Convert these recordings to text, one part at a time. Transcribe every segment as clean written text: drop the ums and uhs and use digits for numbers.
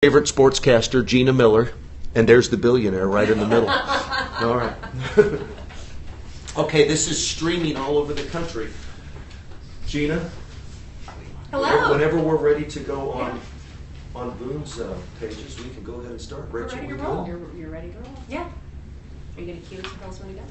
Favorite sportscaster, Gina Miller, and there's the billionaire right in the middle. All right. Okay, this is streaming all over the country. Gina? Hello. Whenever we're ready to go on Boone's pages, we can go ahead and start. We're Rachel, ready to we roll. good? You're ready to roll? Yeah. Are you going to cue us and tell us when to go?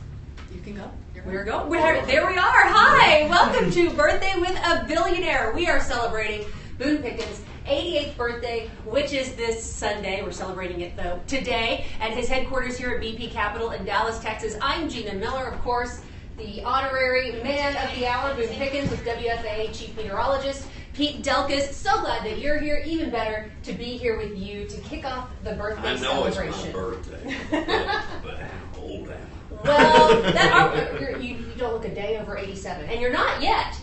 You can go. We're going. There we are. Hi. Welcome to Birthday with a Billionaire. We are celebrating Boone Pickens' 88th birthday, which is this Sunday. We're celebrating it, though, today at his headquarters here at BP Capital in Dallas, Texas. I'm Gina Miller, of course, the honorary man of the hour, Boone Pickens, with WFAA Chief Meteorologist Pete Delkus. So glad that you're here. Even better to be here with you to kick off the birthday celebration. I know it's my birthday, but how old am I? Well, you don't look a day over 87, and you're not yet.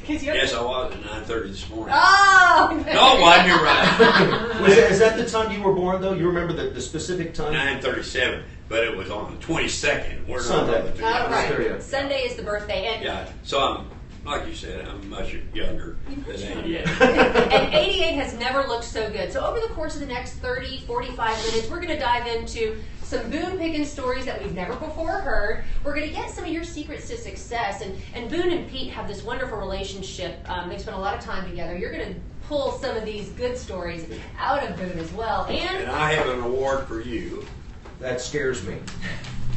Yes, I was at 9:30 this morning. Oh! No, one, you're right. Is that the time you were born, though? You remember the specific time? 9:37, but it was on the 22nd. We're Sunday. Not All Right. right. Sunday is the birthday, and yeah, so I'm, like you said, I'm much younger than 88. and 88 has never looked so good. So over the course of the next 30, 45 minutes, we're going to dive into some Boone Pickens stories that we've never before heard. We're going to get some of your secrets to success. And Boone and Pete have this wonderful relationship. They spend a lot of time together. You're going to pull some of these good stories out of Boone as well. And I have an award for you. That scares me.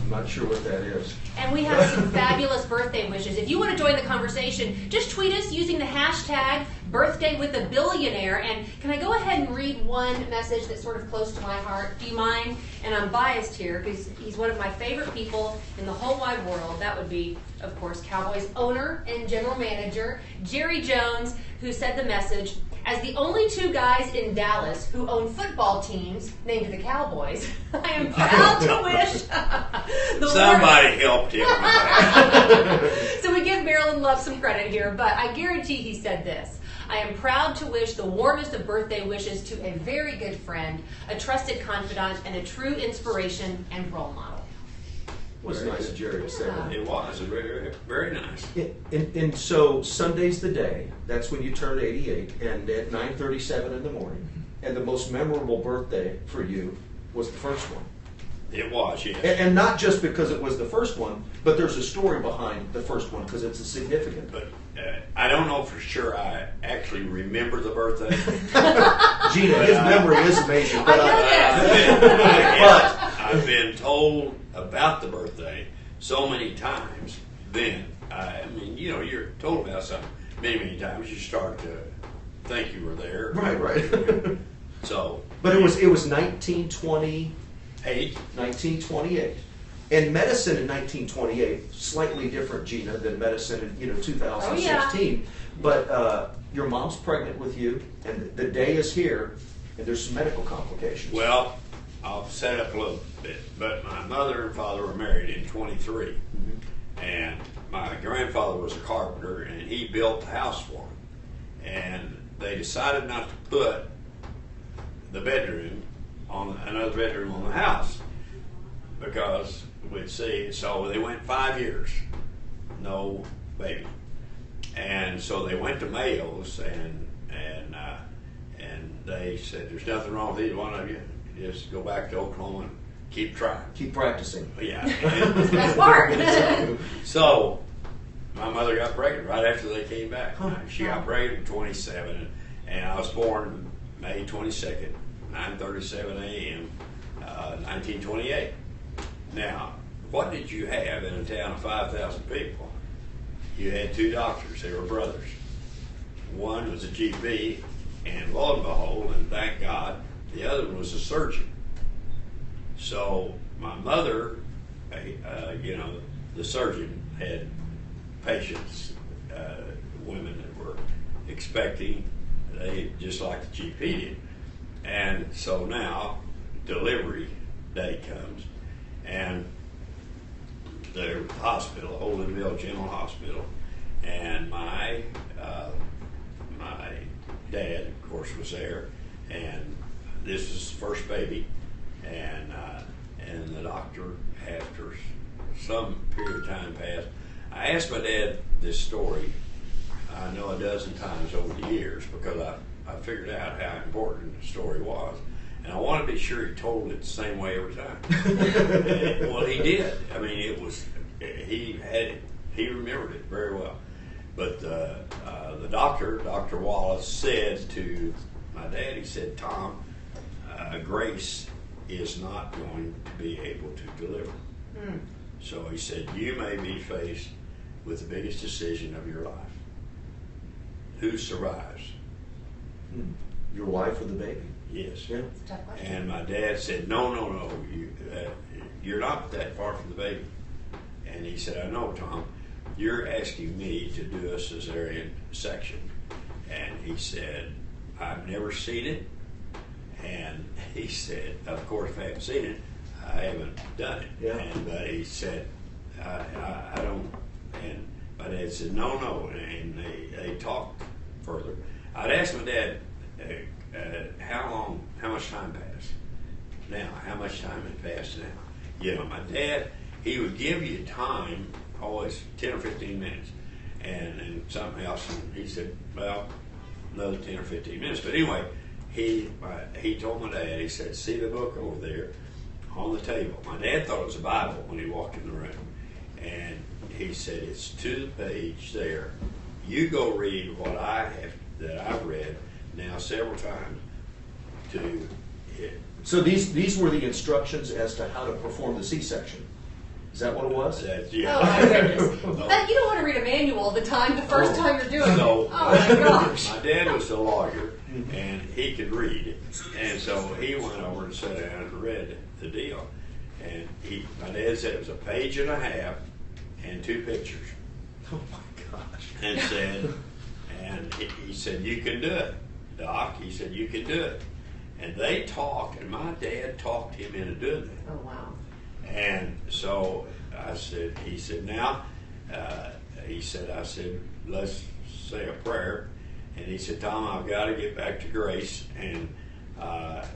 I'm not sure what that is. And we have some fabulous birthday wishes. If you want to join the conversation, just tweet us using the hashtag #BirthdayWithABillionaire. And can I go ahead and read one message that's sort of close to my heart? Do you mind? And I'm biased here because he's one of my favorite people in the whole wide world. That would be, of course, Cowboys owner and general manager Jerry Jones, who said the message: as the only two guys in Dallas who own football teams named the Cowboys, I am proud to wish Somebody helped him with that. So we give Marilyn Love some credit here, but I guarantee he said this: I am proud to wish the warmest of birthday wishes to a very good friend, a trusted confidant, and a true inspiration and role model. It was nice of Jerry to say that. It was very, very nice. And so Sunday's the day. That's when you turn 88, and at 9:37 in the morning. And the most memorable birthday for you was the first one. It was, yes. And not just because it was the first one, but there's a story behind the first one because it's a significant. But I don't know for sure I actually remember the birthday. Gina, his memory is amazing. But I've been told about the birthday so many times. Then, I mean, you know, you're told about something many times. You start to think you were there. Right. So, but it was 1928. And medicine in 1928, slightly different, Gina, than medicine in 2016. Oh, yeah. But your mom's pregnant with you, and the day is here, and there's some medical complications. well, I'll set up a little bit. But my mother and father were married in 23. Mm-hmm. And my grandfather was a carpenter, and he built the house for them. And they decided not to put the bedroom on another bedroom on the house because we'd see. So they went 5 years, no baby, and so they went to Mayo's and they said, "There's nothing wrong with either one of you. Just go back to Oklahoma and keep trying, Keep practicing. Yeah." That's part. So my mother got pregnant right after they came back. Huh. She got pregnant at 27, and I was born May 22nd, 9:37 a.m., 1928. Now, what did you have in a town of 5,000 people? You had two doctors. They were brothers. One was a GP, and lo and behold, and thank God, the other one was a surgeon. So my mother, the surgeon, had patients, women that were expecting, they just like the GP did. And so now delivery day comes, and the hospital, Holdenville General Hospital, and my dad, of course, was there, and this was the first baby, and the doctor, after some period of time passed, I asked my dad this story, I know a dozen times over the years, because I figured out how important the story was. sure he told it the same way every time. Well, he did. I mean, he remembered it very well. But the doctor, Dr. Wallace, said to my dad, he said, Tom, Grace is not going to be able to deliver. So he said, you may be faced with the biggest decision of your life. Who survives? Your wife or the baby? Yes. Yeah. It's a tough question. And my dad said, no, you're not that far from the baby. And he said, I know, Tom, you're asking me to do a cesarean section. And he said, I've never seen it. And he said, of course, if I haven't seen it, I haven't done it. Yeah. But he said, I don't. And my dad said, no. And they talked further. I'd asked my dad, how much time passed? Now, how much time had passed now? You know, my dad, he would give you time, always 10 or 15 minutes, and something else. And he said, well, another 10 or 15 minutes. But anyway, he told my dad, he said, see the book over there on the table. My dad thought it was a Bible when he walked in the room. And he said, it's to the page there. You go read what I've read now several times to it. So these were the instructions as to how to perform the C-section. Is that what it was? Yeah. Oh my goodness. No. You don't want to read a manual the first time you're doing it. No. Oh my gosh. My dad was a lawyer, and he could read. And so he went over and sat down and read the deal. And my dad said it was a page and a half and 2 pictures. Oh my gosh. And he said, you can do it, Doc. He said, you can do it. And they talked, and my dad talked him into doing that. Oh wow. And so he said, let's say a prayer. And he said, Tom, I've got to get back to Grace. But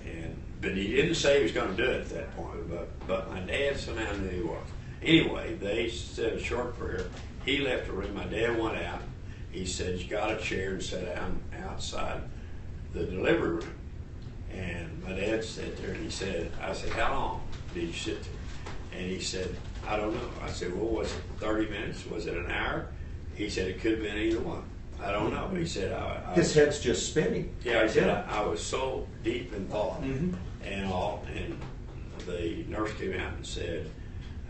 he didn't say he was going to do it at that point, but my dad somehow knew he was. Anyway, they said a short prayer. He left the room. My dad went out. He said, you got a chair and sat down outside the delivery room. And my dad sat there and he said, I said, how long did you sit there? And he said, I don't know. I said, well, was it 30 minutes? Was it an hour? He said, it could have been either one. I don't know. He said, his head's just spinning. Yeah, he said, I was so deep in thought Mm-hmm. and all. And the nurse came out and said,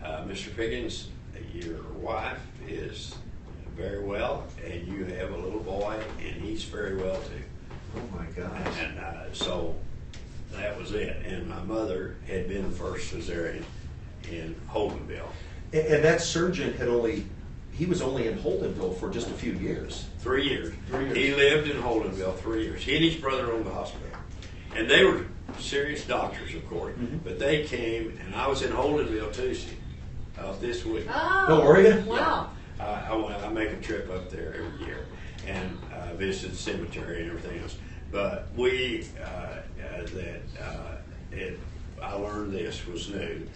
Mr. Pickens, your wife is very well, and you have a little boy, and he's very well too. Oh my gosh. And so that was it. And my mother had been the first cesarean in Holdenville. And that surgeon he was only in Holdenville for just a few years. 3 years. 3 years. He lived in Holdenville 3 years. He and his brother owned the hospital. And they were serious doctors, of course. Mm-hmm. But they came, and I was in Holdenville Tuesday this week. Oh. were you? Wow. I make a trip up there every year and visit the cemetery and everything else. But I learned this was new,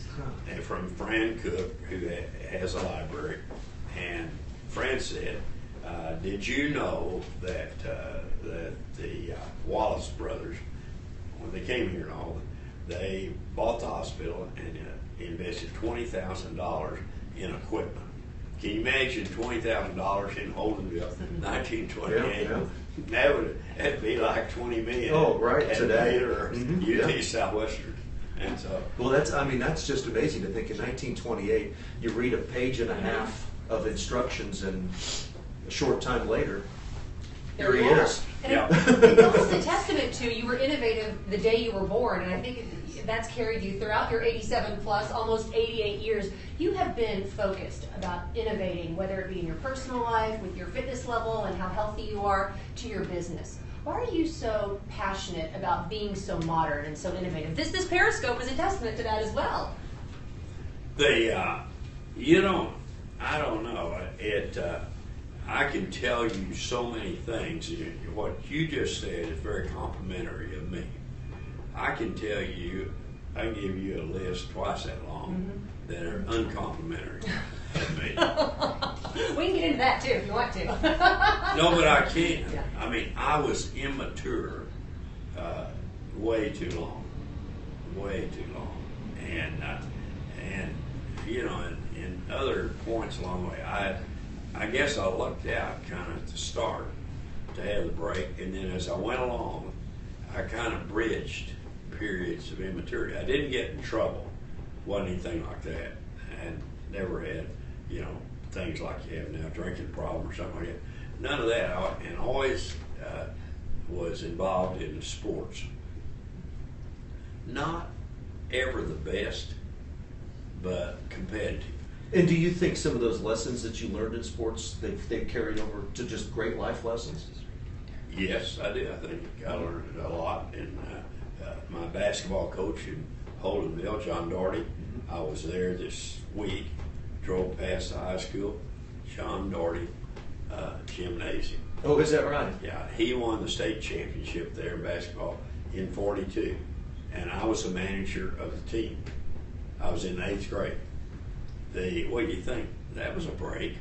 and from Fran Cook, who has a library. And Fran said, did you know that the Wallace brothers, when they came here and all, they bought the hospital and invested $20,000 in equipment. Can you imagine $20,000 in Holdenville, 1928? Yeah. That'd be like $20 million. Oh, right, at today. Baylor or Mhm, UT yeah. Southwestern. And so, Well, that's just amazing to think in 1928, you read a page and a half of instructions, and a short time later, here he you are. is. And Yeah. it's almost a testament to you were innovative the day you were born, and I think that's carried you throughout your 87 plus, almost 88 years. You have been focused about innovating, whether it be in your personal life, with your fitness level, and how healthy you are, to your business. Why are you so passionate about being so modern and so innovative? This Periscope is a testament to that as well. I don't know. I can tell you so many things. What you just said is very complimentary of me. I can tell you, I can give you a list twice that long that are uncomplimentary of me. We can get into that too if you want to. No, but I can't. Yeah. I mean, I was immature way too long. way too long. And you know, in other points along the way, I guess I lucked out kind of at the start to have the break, and then as I went along, I kind of bridged periods of immaturity. I didn't get in trouble, wasn't anything like that, and never had, you know, things like you have now, drinking problem or something like that. None of that, and always was involved in the sports. Not ever the best, but competitive. And do you think some of those lessons that you learned in sports, they've carried over to just great life lessons? Yes, I do. I think I learned a lot. And my basketball coach in Holdenville, John Doherty, I was there this week, drove past the high school, John Doherty gymnasium. Oh, is that right? Yeah, he won the state championship there in basketball in '42, and I was the manager of the team. I was in 8th grade. What do you think? That was a break.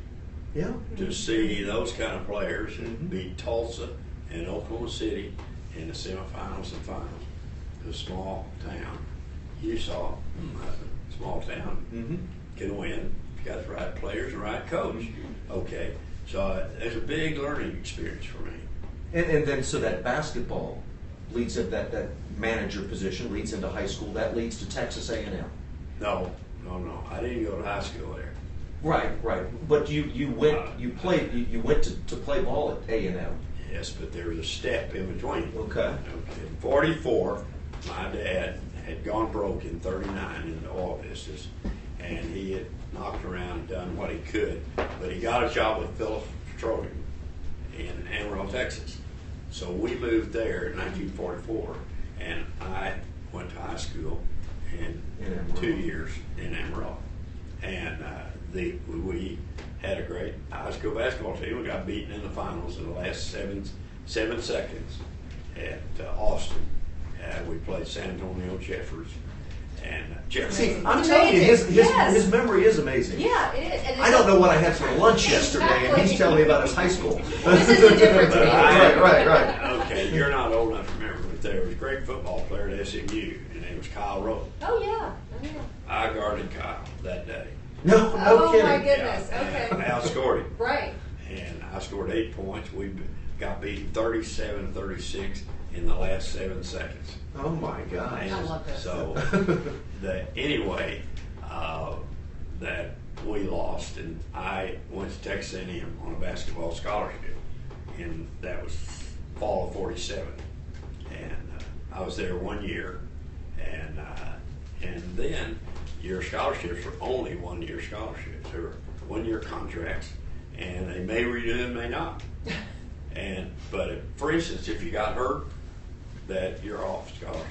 Yeah. To see those kind of players beat Tulsa and Oklahoma City in the semifinals and finals. A small town, Utah, a small town, can win. You got the right players, the right coach. Okay, so there's a big learning experience for me. And then so that basketball leads into that manager position, leads into high school, that leads to Texas A&M. No. I didn't go to high school there. Right. But you went to play ball at A&M. Yes, but there was a step in between. Okay. In '44, my dad had gone broke in '39 in the oil business, and he had knocked around and done what he could, but he got a job with Phillips Petroleum in Amarillo, Texas. So we moved there in 1944, and I went to high school in 2 years in Amarillo. And we had a great high school basketball team. We got beaten in the finals in the last seven seconds at Austin. We played San Antonio Jeffers. And See, I'm telling you, his memory is amazing. Yeah, it is. And I don't know what I had for lunch yesterday, and he's telling me about his high school. This is the difference. Right. Okay, you're not old enough to remember, but there was a great football player at SMU, and it was Kyle Rowe. Oh, yeah. I guarded Kyle that day. No kidding. Oh, my goodness. Yeah, Okay. and I outscored him. Right. And I scored 8 points. We got beaten 37-36 in the last 7 seconds. Oh my gosh. I love this. So, anyway, that we lost, and I went to Texas A&M on a basketball scholarship, and that was fall of '47, and I was there 1 year, and then your scholarships were only 1 year scholarships. They were 1 year contracts, and they may renew and may not. But for instance, if you got hurt, that you're off scholarship.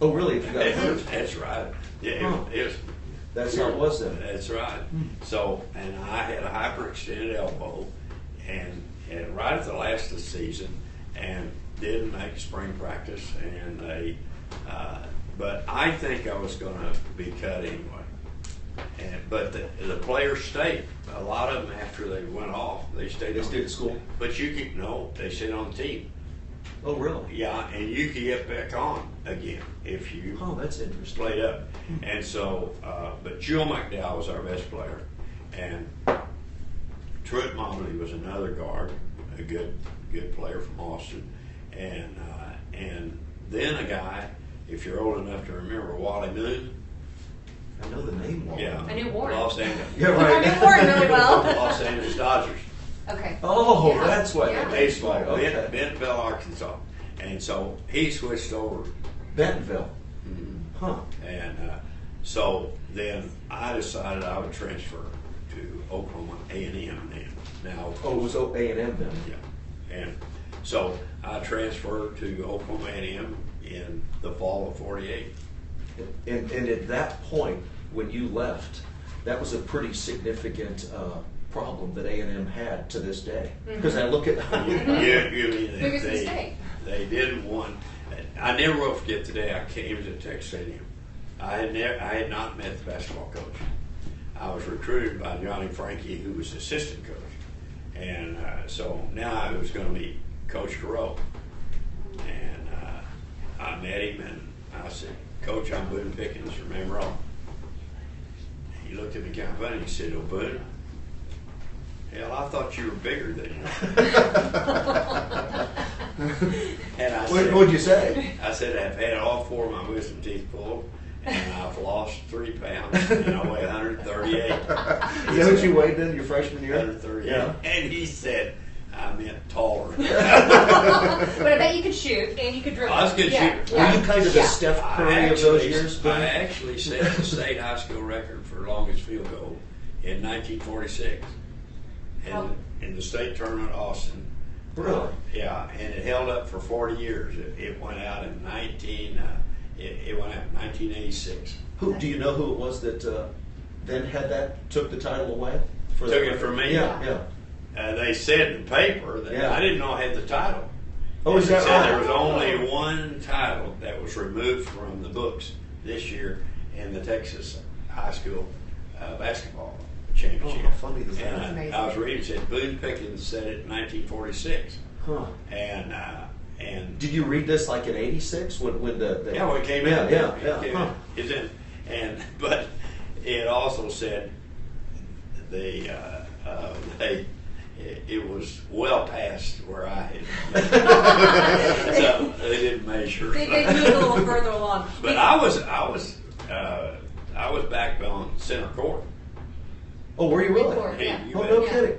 Oh, really? If you got hurt? That's right. Yeah, Huh. it was. That's how it was then. That's right. So, and I had a hyperextended elbow, and right at the last of the season, and didn't make spring practice, and but I think I was going to be cut anyway. But the players stayed. A lot of them, after they went off, they stayed. They stayed at school? But they stayed on the team. Oh, really? Yeah, and you could get back on again if you that's interesting. played up. And so, but Jewel McDowell was our best player, and Truett Mobley was another guard, a good player from Austin, and then a guy, if you're old enough to remember, Wally Moon. I know the name. Wally. Yeah, I knew Warren. Los Angeles. Yeah, right. I knew Warren really well. Los Angeles Dodgers. Okay. Oh, Yeah. that's why. Yeah. Baseball, Okay. Bentonville, Arkansas, and so he switched over. Bentonville. Huh. And so then I decided I would transfer to Oklahoma A&M then. Now, Oh, it was A&M then. yeah, and so I transferred to Oklahoma A&M in the fall of '48. And at that point, when you left, that was a pretty significant problem that A&M had to this day. Because I look at You mean Biggest mistake. they didn't want. I never will forget the day I came to Texas A&M. I had not met the basketball coach. I was recruited by Johnny Frankie, who was assistant coach, and so now I was going to meet Coach Carroll. And I met him, and I said, Coach, I'm Boone Pickens from Emerald. He looked at me kind of funny. He said, "Oh, Boone, hell, I thought you were bigger than you." And I said, What'd you say? I said, "I've had all 4 of my wisdom teeth pulled, and I've lost 3 pounds, and I weigh 138. Is that what you weighed then your freshman year? 138. Yeah. And he said, I meant taller. But I bet you could shoot and you could dribble. I was a good shooter. Were you kind of the Steph Curry of those years? I actually set the state high school record for longest field goal in 1946 in the state tournament at Austin. Really? Yeah, and it held up for 40 years. It went out in 1986. Who do you know who it was that then took the title away? Took it from me? Yeah. They said in the paper that I didn't know I had the title. Oh, is that right? There was only one title that was removed from the books this year in the Texas high school basketball championship. Oh, how funny is that? And I was reading, it said Boone Pickens said it in 1946. Huh. And did you read this like in '86 when the yeah, when it came yeah, in. Yeah. Huh. It's in, but it also said it was well past where I had. So they didn't measure. They moved a little further along. But I was back on center court. Oh, were you really? Court, yeah. Oh, no kidding.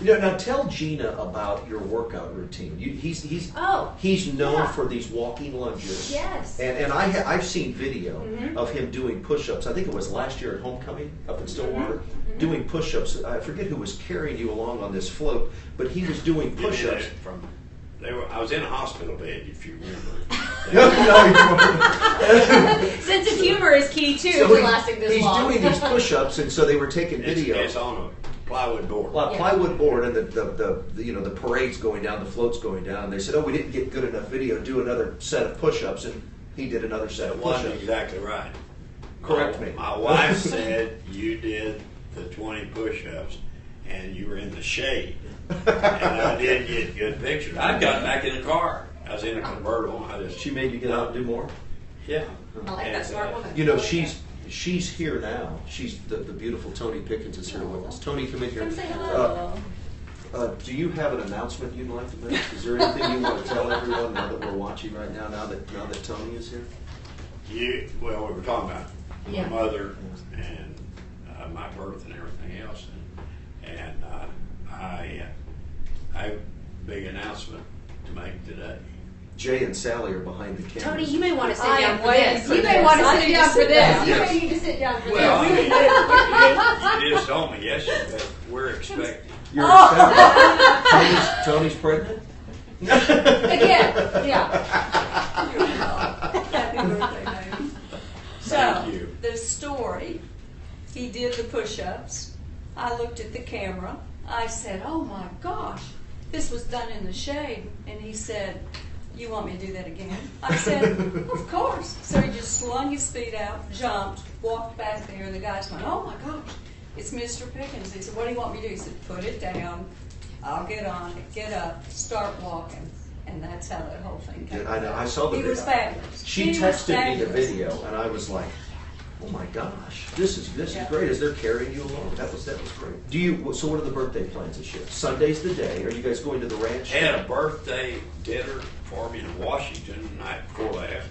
Yeah. Now tell Gina about your workout routine. He's known yeah. for these walking lunges. Yes. And I've seen video of him doing push-ups. I think it was last year at homecoming up in Stillwater, doing push-ups. I forget who was carrying you along on this float, but he was doing push-ups. I was in a hospital bed, if you remember. Sense of humor is key too So to lasting this long. He's doing these push-ups, and so they were taking video. It's on a plywood board. Plywood board, and the parade's going down, the float's going down. And they said, "Oh, we didn't get good enough video. Do another set of push-ups," and he did another set of It wasn't push-ups. exactly right. Correct me. My wife said you did the 20 push-ups, and you were in the shade, and I didn't get good pictures. I got back in the car. I was in a convertible. She made you get out and do more. Yeah. I like that smart woman. You know, she's here now. She's the beautiful Tony Pickens is here with us. Tony, come in here. Come say hello. Do you have an announcement you'd like to make? Is there anything you want to tell everyone now that we're watching right now? Now that Tony is here. Well, we were talking about Yeah. my mother and my birth and everything else, and I have a big announcement to make today. Jay and Sally are behind the camera. Tony, you may want to sit I down am for waiting this. for You may this. want to I sit need down to for sit this. down. You Yes. may need to sit down for Well, this. you just told me yesterday that we're expecting. You're expecting. Tony's pregnant. Again, yeah. Happy birthday, baby. So, Thank you. the story, he did the push-ups. I looked at the camera. I said, oh my gosh, this was done in the shade. And he said, you want me to do that again? I said, of course. So he just slung his feet out, jumped, walked back there, and the guys went, oh my gosh, it's Mr. Pickens. He said, what do you want me to do? He said, put it down. I'll get on it, get up, start walking. And that's how that whole thing came. I know. I saw the He video. was fabulous. She He was texted me the fabulous. video, and I was like, "Oh my gosh, this is great." As they're carrying you along, that was great. So what are the birthday plans this year? Sunday's the day. Are you guys going to the ranch? Had a birthday dinner for me in Washington the night before last.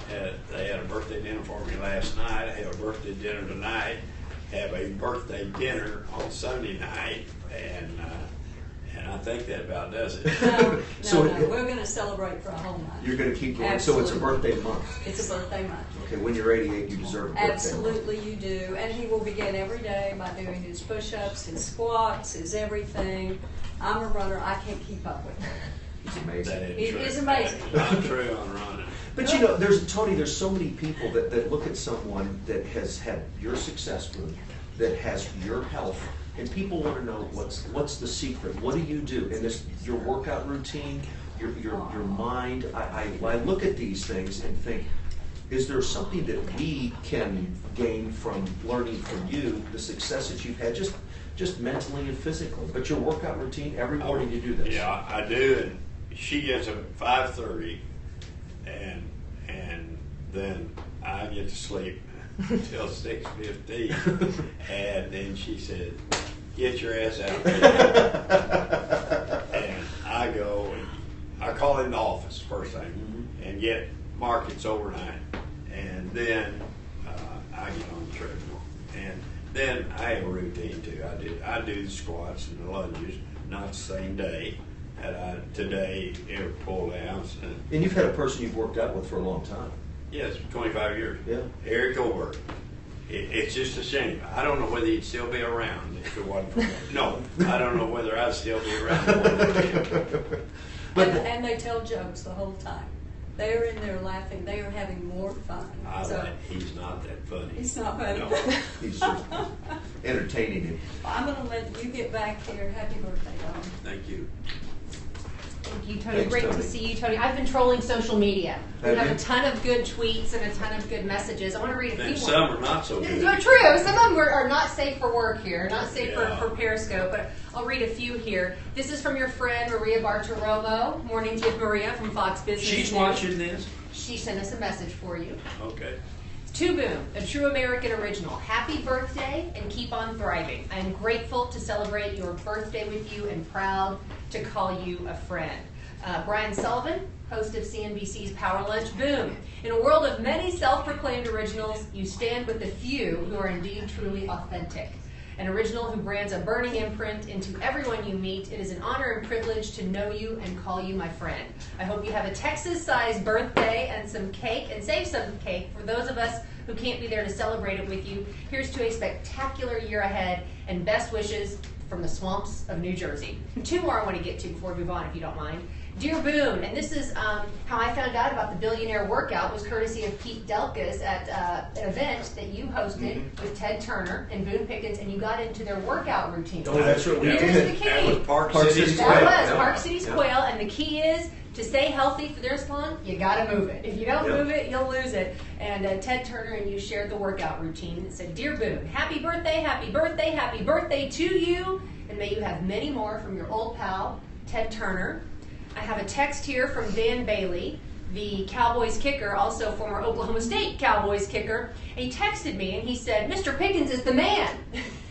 They had a birthday dinner for me last night. I have a birthday dinner tonight. Have a birthday dinner on Sunday night, and I think that about does it. No, So we're going to celebrate for a whole month. You're going to keep going. So it's a Absolutely. birthday month. It's a birthday month. Okay, when you're 88, you deserve a birthday month. Absolutely you do. And he will begin every day by doing his push-ups, his squats, his everything. I'm a runner. I can't keep up with him. He's amazing. That It true. is amazing. Not true on running. But you know, Tony, there's so many people that look at someone that has had your success, Boone, that has your health, and people want to know what's the secret. What do you do in your workout routine, your mind? I look at these things and think, is there something that we can gain from learning from you, the success that you've had, just mentally and physically? But your workout routine, every morning you do this. Yeah, I do. And she gets up at 5:30, and then I get to sleep until 6:15, and then she said, "Get your ass out there." And I go, and I call in the office first thing, and get markets overnight, and then I get on the treadmill, and then I have a routine too. I do the squats and the lunges, not the same day. Today, every pull downs. And you've had a person you've worked out with for a long time. Yes, 25 years. Yeah. Eric Over. It's just a shame. I don't know whether he'd still be around if it wasn't for me. No, I don't know whether I'd still be around. And they tell jokes the whole time. They're in there laughing. They are having more fun. He's not that funny. He's not funny. No. He's just entertaining him. I'm going to let you get back here. Happy birthday, Don. Thank you. Thank you, Tony. Thanks, Great Tony. to see you, Tony. I've been trolling social media. We Have have you? a ton of good tweets and a ton of good messages. I want to read a few And more. some are not so good. They're true. Some of them are not safe for work here, not safe Yeah. for Periscope, but I'll read a few here. This is from your friend Maria Bartiromo. Morning to you, Maria from Fox Business She's News. watching this? She sent us a message for you. Okay. To Boom, a true American original. Happy birthday and keep on thriving. I am grateful to celebrate your birthday with you and proud to call you a friend. Brian Sullivan, host of CNBC's Power Lunch. Boom. In a world of many self-proclaimed originals, you stand with the few who are indeed truly authentic. An original who brands a burning imprint into everyone you meet. It is an honor and privilege to know you and call you my friend. I hope you have a Texas-sized birthday and some cake, and save some cake for those of us who can't be there to celebrate it with you. Here's to a spectacular year ahead, and best wishes from the swamps of New Jersey. Two more I want to get to before we move on, if you don't mind. Dear Boone, and this is how I found out about the Billionaire workout, was courtesy of Pete Delkus at an event that you hosted with Ted Turner and Boone Pickens, and you got into their workout routine. Oh, that's right. We Here's did. the key. That was Park Park City's City's That Quail. was Yeah. Park City's Yeah. Quail, and the key is to stay healthy for their salon, you gotta move it. If you don't Yep. move it, you'll lose it. And Ted Turner and you shared the workout routine. It said, Dear Boone, happy birthday to you, and may you have many more from your old pal, Ted Turner. I have a text here from Dan Bailey, the Cowboys kicker, also former Oklahoma State Cowboys kicker. And he texted me and he said, Mr. Pickens is the man.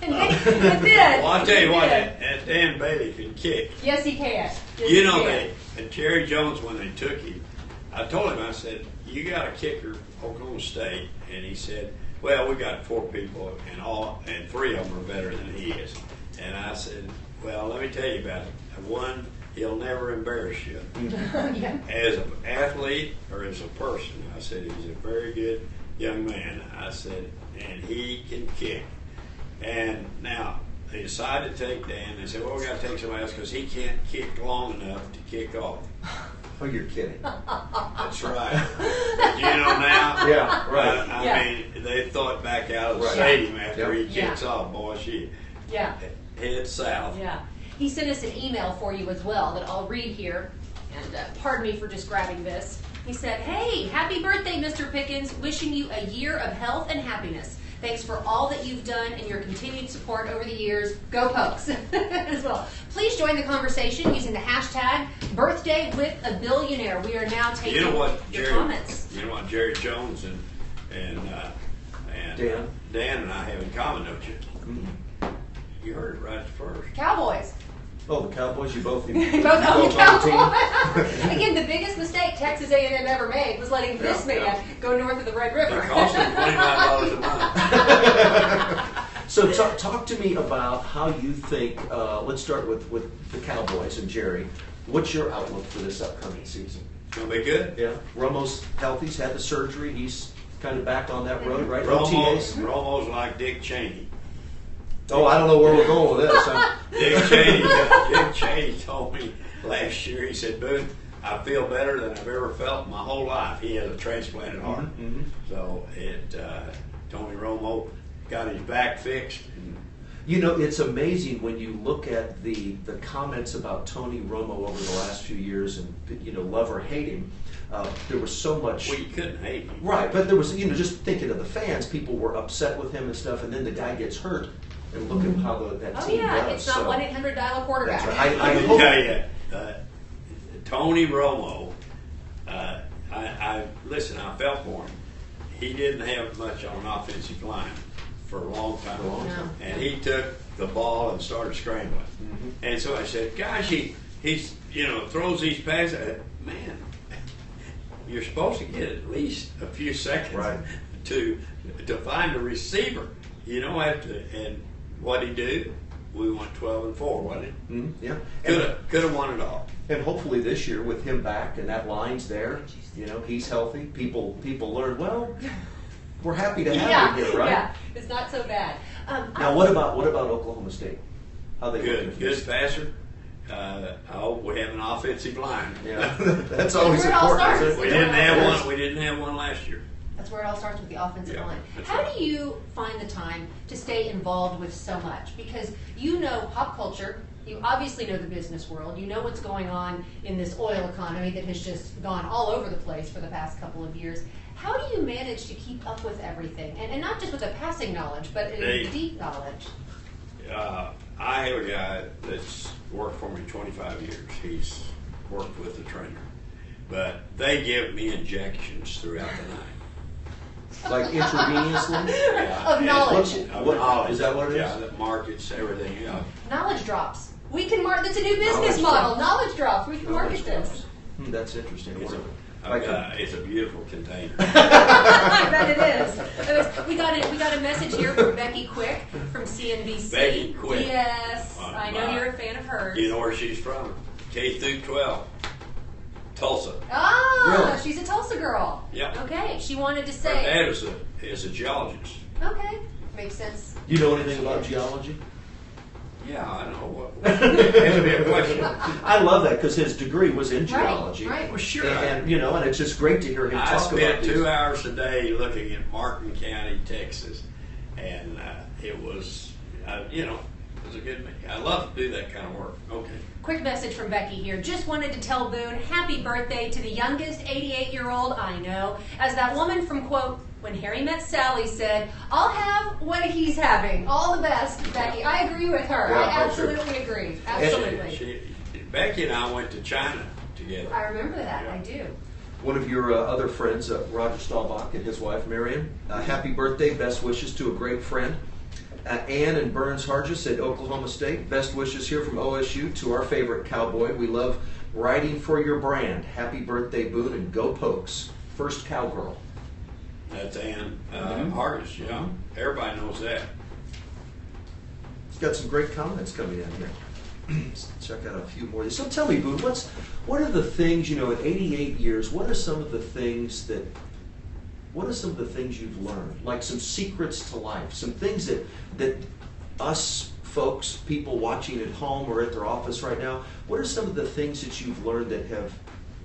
And he did. Well, I'll tell you He what, did. that Dan Bailey can kick. Yes, he can. Yes, You know, he can. and Jerry Jones, when they took him, I told him, I said, you got a kicker, Oklahoma State, and he said, well, we got 4 people, and 3 of them are better than he is. And I said, well, let me tell you about it. One, he'll never embarrass you. Yeah. As an athlete or as a person, I said, he's a very good young man. I said, and he can kick. And now, they decided to take Dan. They said, well, we got to take somebody else because he can't kick long enough to kick off. Oh, you're kidding. That's right. But you know now? Yeah, right. I Yeah. mean, they throw it back out of the Right. stadium after Yep. he kicks off. Boy, she Yeah. heads south. Yeah. He sent us an email for you as well that I'll read here. And pardon me for just grabbing this. He said, Hey, happy birthday, Mr. Pickens. Wishing you a year of health and happiness. Thanks for all that you've done and your continued support over the years. Go Pokes as well. Please join the conversation using the hashtag #BirthdayWithABillionaire. We are now taking You know what, your Jerry? comments. You know what Jerry Jones and Dan and I have in common, don't you? Mhm. You heard it right first. Cowboys. Oh, the Cowboys, you both Both own the on the Cowboys. Again, the biggest mistake Texas A&M ever made was letting this Yeah, man yeah. go north of the Red River. It cost him $25 a month. So talk to me about how you think, let's start with the Cowboys and Jerry. What's your outlook for this upcoming season? It's going to be good. Yeah, Romo's healthy, he's had the surgery, he's kind of back on that road, right? OTAs? Romo's like Dick Cheney. Oh, I don't know where we're going with this. Huh? Dick Cheney told me last year, he said, Boone, I feel better than I've ever felt in my whole life. He has a transplanted heart. Mhm. So Tony Romo got his back fixed. And You know, it's amazing when you look at the comments about Tony Romo over the last few years, and you know, love or hate him. There was so much. well, you couldn't hate him. Right, but there was, you know, just thinking of the fans, people were upset with him and stuff, and then the guy gets hurt, and look at how that Oh team yeah, does. it's not so. 1-800 dial a quarterback. That's right. I I can hope- tell you, Tony Romo, listen, I felt for him. he didn't have much on an offensive line for a long time. For a long time. And he took the ball and started scrambling. Mm-hmm. And so I said, gosh, he's throws these passes. Man, you're supposed to get at least a few seconds Right. to find a receiver. You don't have to. And what he do? We went 12-4, wasn't it? Mm-hmm. Yeah. Could have won it all. And hopefully this year, with him back and that line's there, he's healthy. People learn. Well, we're happy to have him here, right? Yeah, it's not so bad. Now, what about Oklahoma State? How they Good passer. We have an offensive line. Yeah, that's always Where it all important. starts. Isn't it? We didn't have one. We didn't have one last year. That's where it all starts, with the offensive Yeah, line. that's How right. do you find the time to stay involved with so much? Because you know pop culture, you obviously know the business world, you know what's going on in this oil economy that has just gone all over the place for the past couple of years. How do you manage to keep up with everything? And not just with a passing knowledge, but a deep knowledge. I have a guy that's worked for me 25 years. He's worked with the trainer. But they give me injections throughout the night. Like intravenously? Yeah, Of knowledge. Of What- knowledge. is that what it is? Yeah, the markets, everything. Yeah. Knowledge drops. We can market. That's a new business Knowledge model. drops. Knowledge drops. We can market Knowledge this. That's interesting. It's a beautiful container. I bet it is. We got a message here from Becky Quick from CNBC. Becky Quick. Yes, I know you're a fan of hers. You know where she's from? K through 12. Tulsa. Ah, Really? she's a Tulsa girl. Yep. Okay, she wanted to Her say. dad is a geologist. Okay, makes sense. You know anything about geology? Yeah, I know. Answer me a question. I love that because his degree was in geology. Right. Well, sure. And it's just great to hear him I talk about spent these. 2 hours a day looking at Martin County, Texas, and it was, it was a good. I love to do that kind of work. Okay. Quick message from Becky here. Just wanted to tell Boone happy birthday to the youngest 88-year-old I know. As that woman from, quote, When Harry Met Sally said, I'll have what he's having. All the best, Becky. I agree with her. Yeah, I for sure. absolutely agree. Absolutely. Becky and I went to China together. I remember that. I do. One of your other friends, Roger Staubach, and his wife, Marion, happy birthday, best wishes to a great friend. Ann and Burns Hargis at Oklahoma State, best wishes here from OSU to our favorite cowboy. We love riding for your brand. Happy birthday, Boone, and go Pokes. First cowgirl. That's Ann Hargis, yeah. Everybody knows that. Got some great comments coming in here. Let's check out a few more. So tell me, Boone, what are the things, at 88 years, what are some of the things you've learned? Like some secrets to life, some things that us folks, people watching at home or at their office right now, what are some of the things that you've learned that have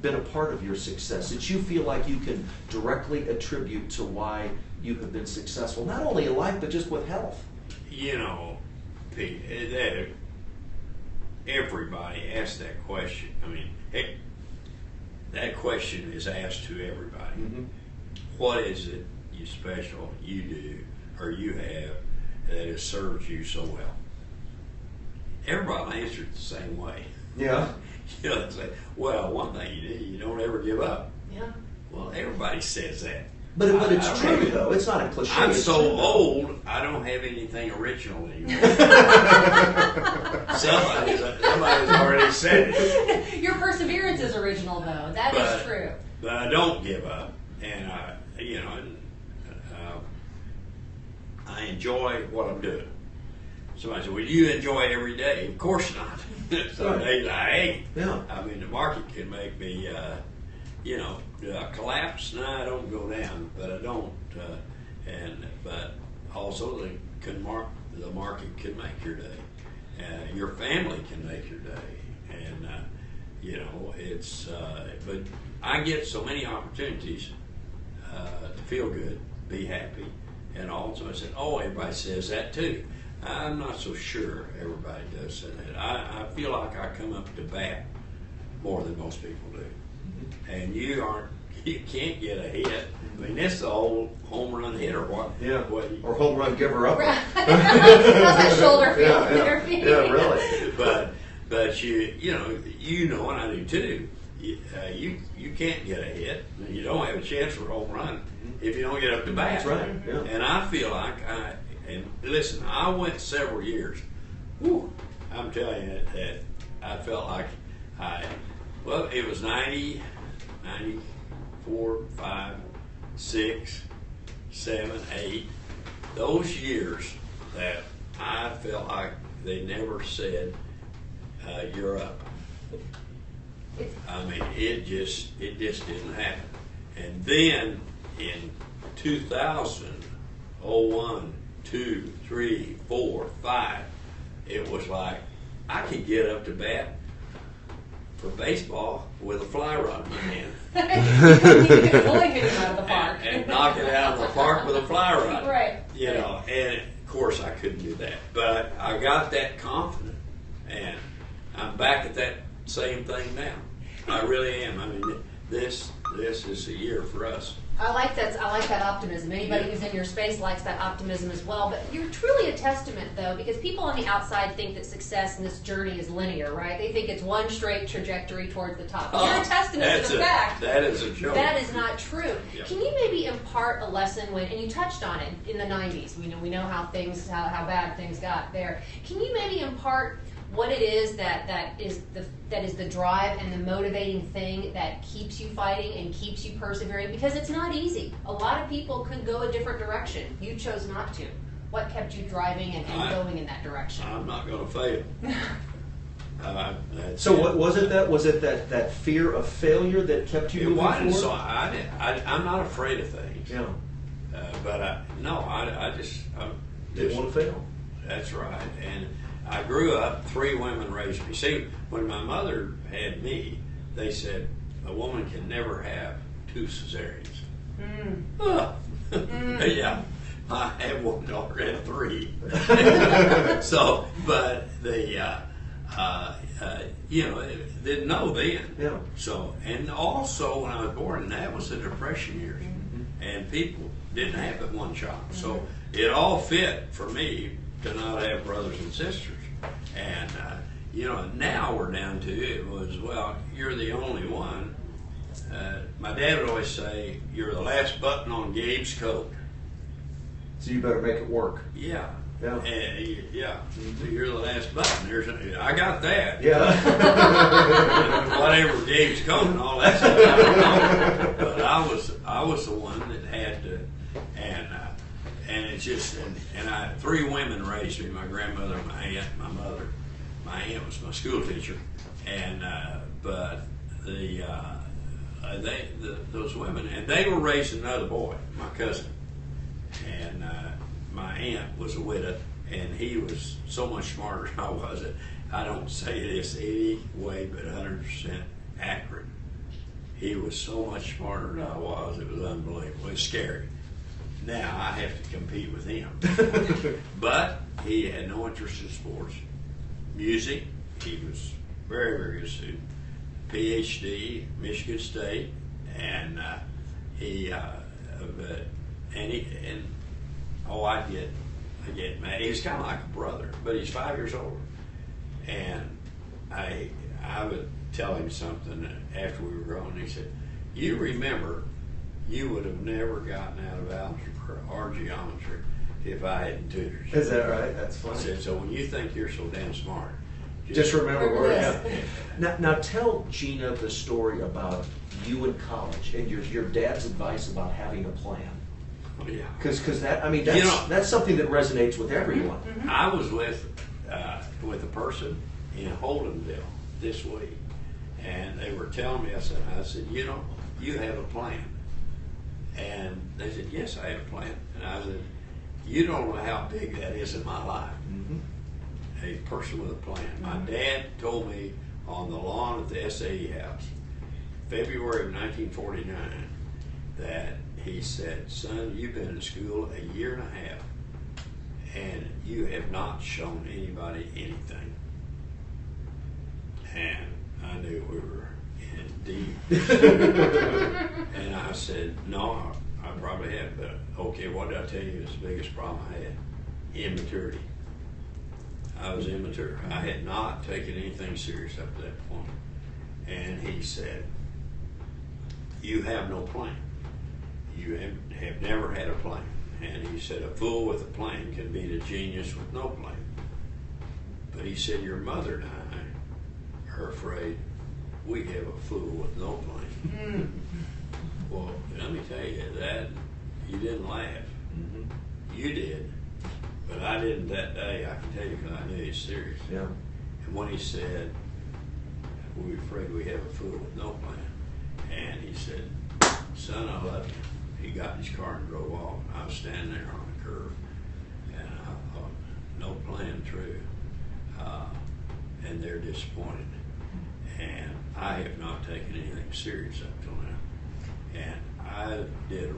been a part of your success, that you feel like you can directly attribute to why you have been successful, not only in life, but just with health? Pete, everybody asks that question. I mean, that question is asked to everybody. Mm-hmm. What is it you do or you have that has served you so well? Everybody answers the same way. Yeah. They say, well, one thing you do, you don't ever give up. Yeah. Well, everybody says that. But it's true, though. It's not a cliche. I'm It's so true, though. old, I don't have anything original anymore. Somebody's already said it. Your perseverance is original, though. That is true. But I don't give up, and I enjoy what I'm doing. Somebody said, well, you enjoy every day? Of course not. Some days I hate. Yeah. I mean, the market can make me, do I collapse? No, I don't go down, but I don't. But also the market can make your day. Your family can make your day, and it's. But I get so many opportunities to feel good, be happy, and also I said, oh, everybody says that too. I'm not so sure everybody does say that. I feel like I come up to bat more than most people do. And you can't get a hit. I mean, that's the old home run hit or what? Yeah. What Or home run giver up. How's that shoulder feel? Yeah, really. but you know, and I do too. you can't get a hit. You don't have a chance for a home run if you don't get up to bat. That's right. Yeah. And I feel like and listen, I went several years. Whew, I'm telling you that I felt like well, it was 90, 94, 5, 6, 7, 8. Those years that I felt like they never said, you're up. I mean, it just didn't happen. And then in 2000, 01, 2, 3, 4, 5, it was like I could get up to bat for baseball with a fly rod in my hand. You could only hit him out of the park. And knock it out of the park with a fly rod. Right. You know, and of course I couldn't do that. But I got that confident, and I'm back at that same thing now. I really am. I mean, this is a year for us. I like that optimism. Anybody who's in your space likes that optimism as well. But you're truly a testament, though, because people on the outside think that success in this journey is linear, right? They think it's one straight trajectory towards the top. You're a testament to the fact that is a joke. that is not true. Yep. Can you maybe impart a lesson and you touched on it in the 90s. We know how bad things got there. Can you maybe impart what it is that is the drive and the motivating thing that keeps you fighting and keeps you persevering? Because it's not easy. A lot of people could go a different direction. You chose not to. What kept you driving and going in that direction? I'm not going to fail. So what was it? Was it that fear of failure that kept you moving forward? So I'm not afraid of things. Yeah. But I just Didn't want to fail. That's right. And I grew up, 3 women raised me. See, when my mother had me, they said a woman can never have 2 cesareans. Yeah, I had one daughter and 3. So, but they, didn't know then. Yeah. So, and also when I was born, that was the Depression years, and people didn't have but one child. So it all fit for me to not have brothers and sisters. And, now we're down to it was, well, you're the only one. My dad would always say, you're the last button on Gabe's coat. So you better make it work. Yeah. Yeah. Yeah. So you're the last button. I got that. Yeah. Whatever Gabe's coat and all that stuff, I don't know. But I was the one that had to, and it's just, and 3 women raised me, my grandmother, my aunt, my mother. My aunt was my school teacher, and but those women, and they were raising another boy, my cousin, and my aunt was a widow, and he was so much smarter than I was. I don't say this any way but 100% accurate. He was so much smarter than I was, it was unbelievable. It was scary. Now I have to compete with him. But he had no interest in sports. Music, he was very, very good student. PhD, Michigan State, and I get mad. He's kind of like a brother, but he's 5 years older. And I would tell him something after we were growing. He said, "You remember, you would have never gotten out of algebra or geometry if I hadn't tutored you." Is that right? That's funny. I said, "So when you think you're so damn smart, Just remember where Yes. Now tell Gina the story about you in college and your dad's advice about having a plan. Oh, yeah. Because that's something that resonates with everyone. I was with a person in Holdenville this week, and they were telling me, I said, you have a plan. And they said, yes, I have a plan. And I said, you don't know how big that is in my life. A person with a plan. My dad told me on the lawn at the SAE house, February of 1949, that he said, son, you've been in school a year and a half, and you have not shown anybody anything. And I knew we were in deep. And I said, no, I probably have, but okay, what did I tell you is the biggest problem I had? Immaturity. I was immature. I had not taken anything serious up to that point. And he said, "You have no plane. You have never had a plane." And he said, "A fool with a plane can beat a genius with no plane." But he said, "Your mother and I are afraid we have a fool with no plane." Well, let me tell you that you didn't laugh. You did, but I didn't that day. I can tell you because I knew he was serious. Yeah. And when he said, "We're afraid we have a fool with no plan," and he said, "Son, I love you," he got in his car and drove off. I was standing there on the curb, and I thought, no plan, true. And they're disappointed. And I have not taken anything serious up till now. And I did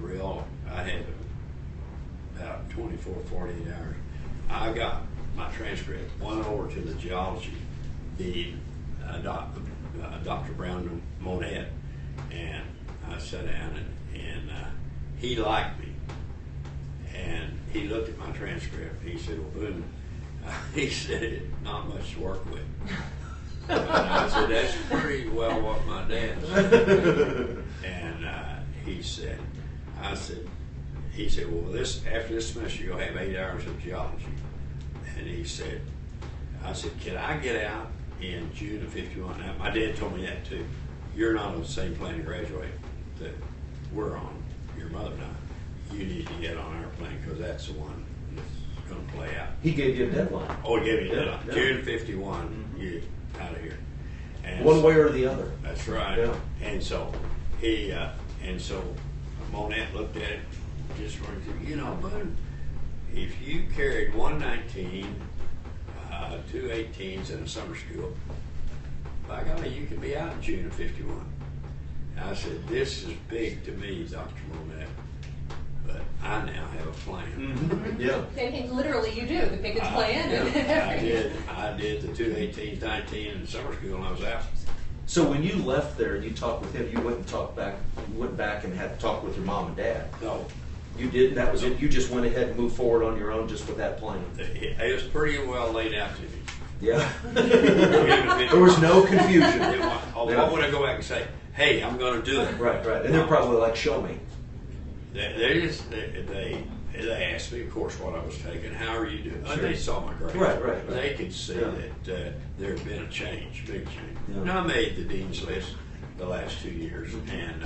I had about 24, 48 hours. I got my transcript, went over to the geology dean, Dr. Brown Monette, and I sat down and he liked me. And he looked at my transcript. He said, "Well, Boone," he said, "not much to work with." And I said, "That's pretty well what my dad said." And he said, "Well, after this semester, you'll have 8 hours of geology." And he said, I said, "Can I get out in June of '51? Now, my dad told me that too. You're not on the same plane to graduate that we're on, your mother and I. You need to get on our plane because that's the one that's going to play out." He gave you a deadline. Oh, he gave me a deadline. Yeah. June '51, you out of here. And One way or the other. That's right. Yeah. And so Monette looked at it, just running through. Bud, if you carried 119, 2 18s in a summer school, by golly, you could be out in June of '51. And I said, "This is big to me, Dr. Monette, but I now have a plan." Yeah. And literally you do, the pickets plan. I did the 2 18s, 19 in summer school, and I was out. So when you left there and you talked with him, you went back and had to talk with your mom and dad. No, You didn't? That was it? You just went ahead and moved forward on your own just with that plan? it was pretty well laid out to me. Yeah. There was no confusion. What would I go back and say? "Hey, I'm going to do it." Right. And they're probably like, "Show me." They asked me, of course, what I was taking. "How are you doing?" Sure. And they saw my grades. Right. They could see Yeah. that there had been a change, big change. Yeah. And I made the dean's list the last 2 years, and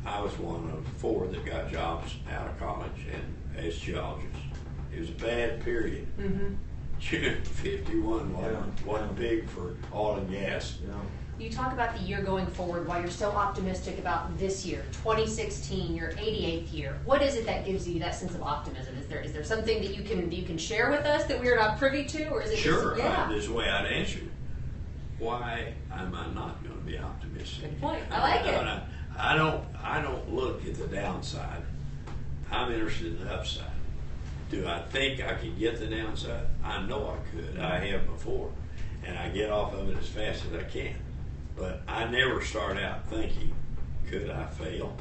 I was one of 4 that got jobs out of college and as geologists. It was a bad period. June '51 wasn't big for oil and gas. Yeah. You talk about the year going forward, while you're so optimistic about this year, 2016, your 88th year. What is it that gives you that sense of optimism? Is there something that you can share with us that we are not privy to, or is it Sure, just, yeah? there's a way I'd answer it. Why am I not going to be optimistic? Good point. I like it. I don't look at the downside. I'm interested in the upside. Do I think I can get the downside? I know I could. I have before, and I get off of it as fast as I can. But I never start out thinking, could I fail?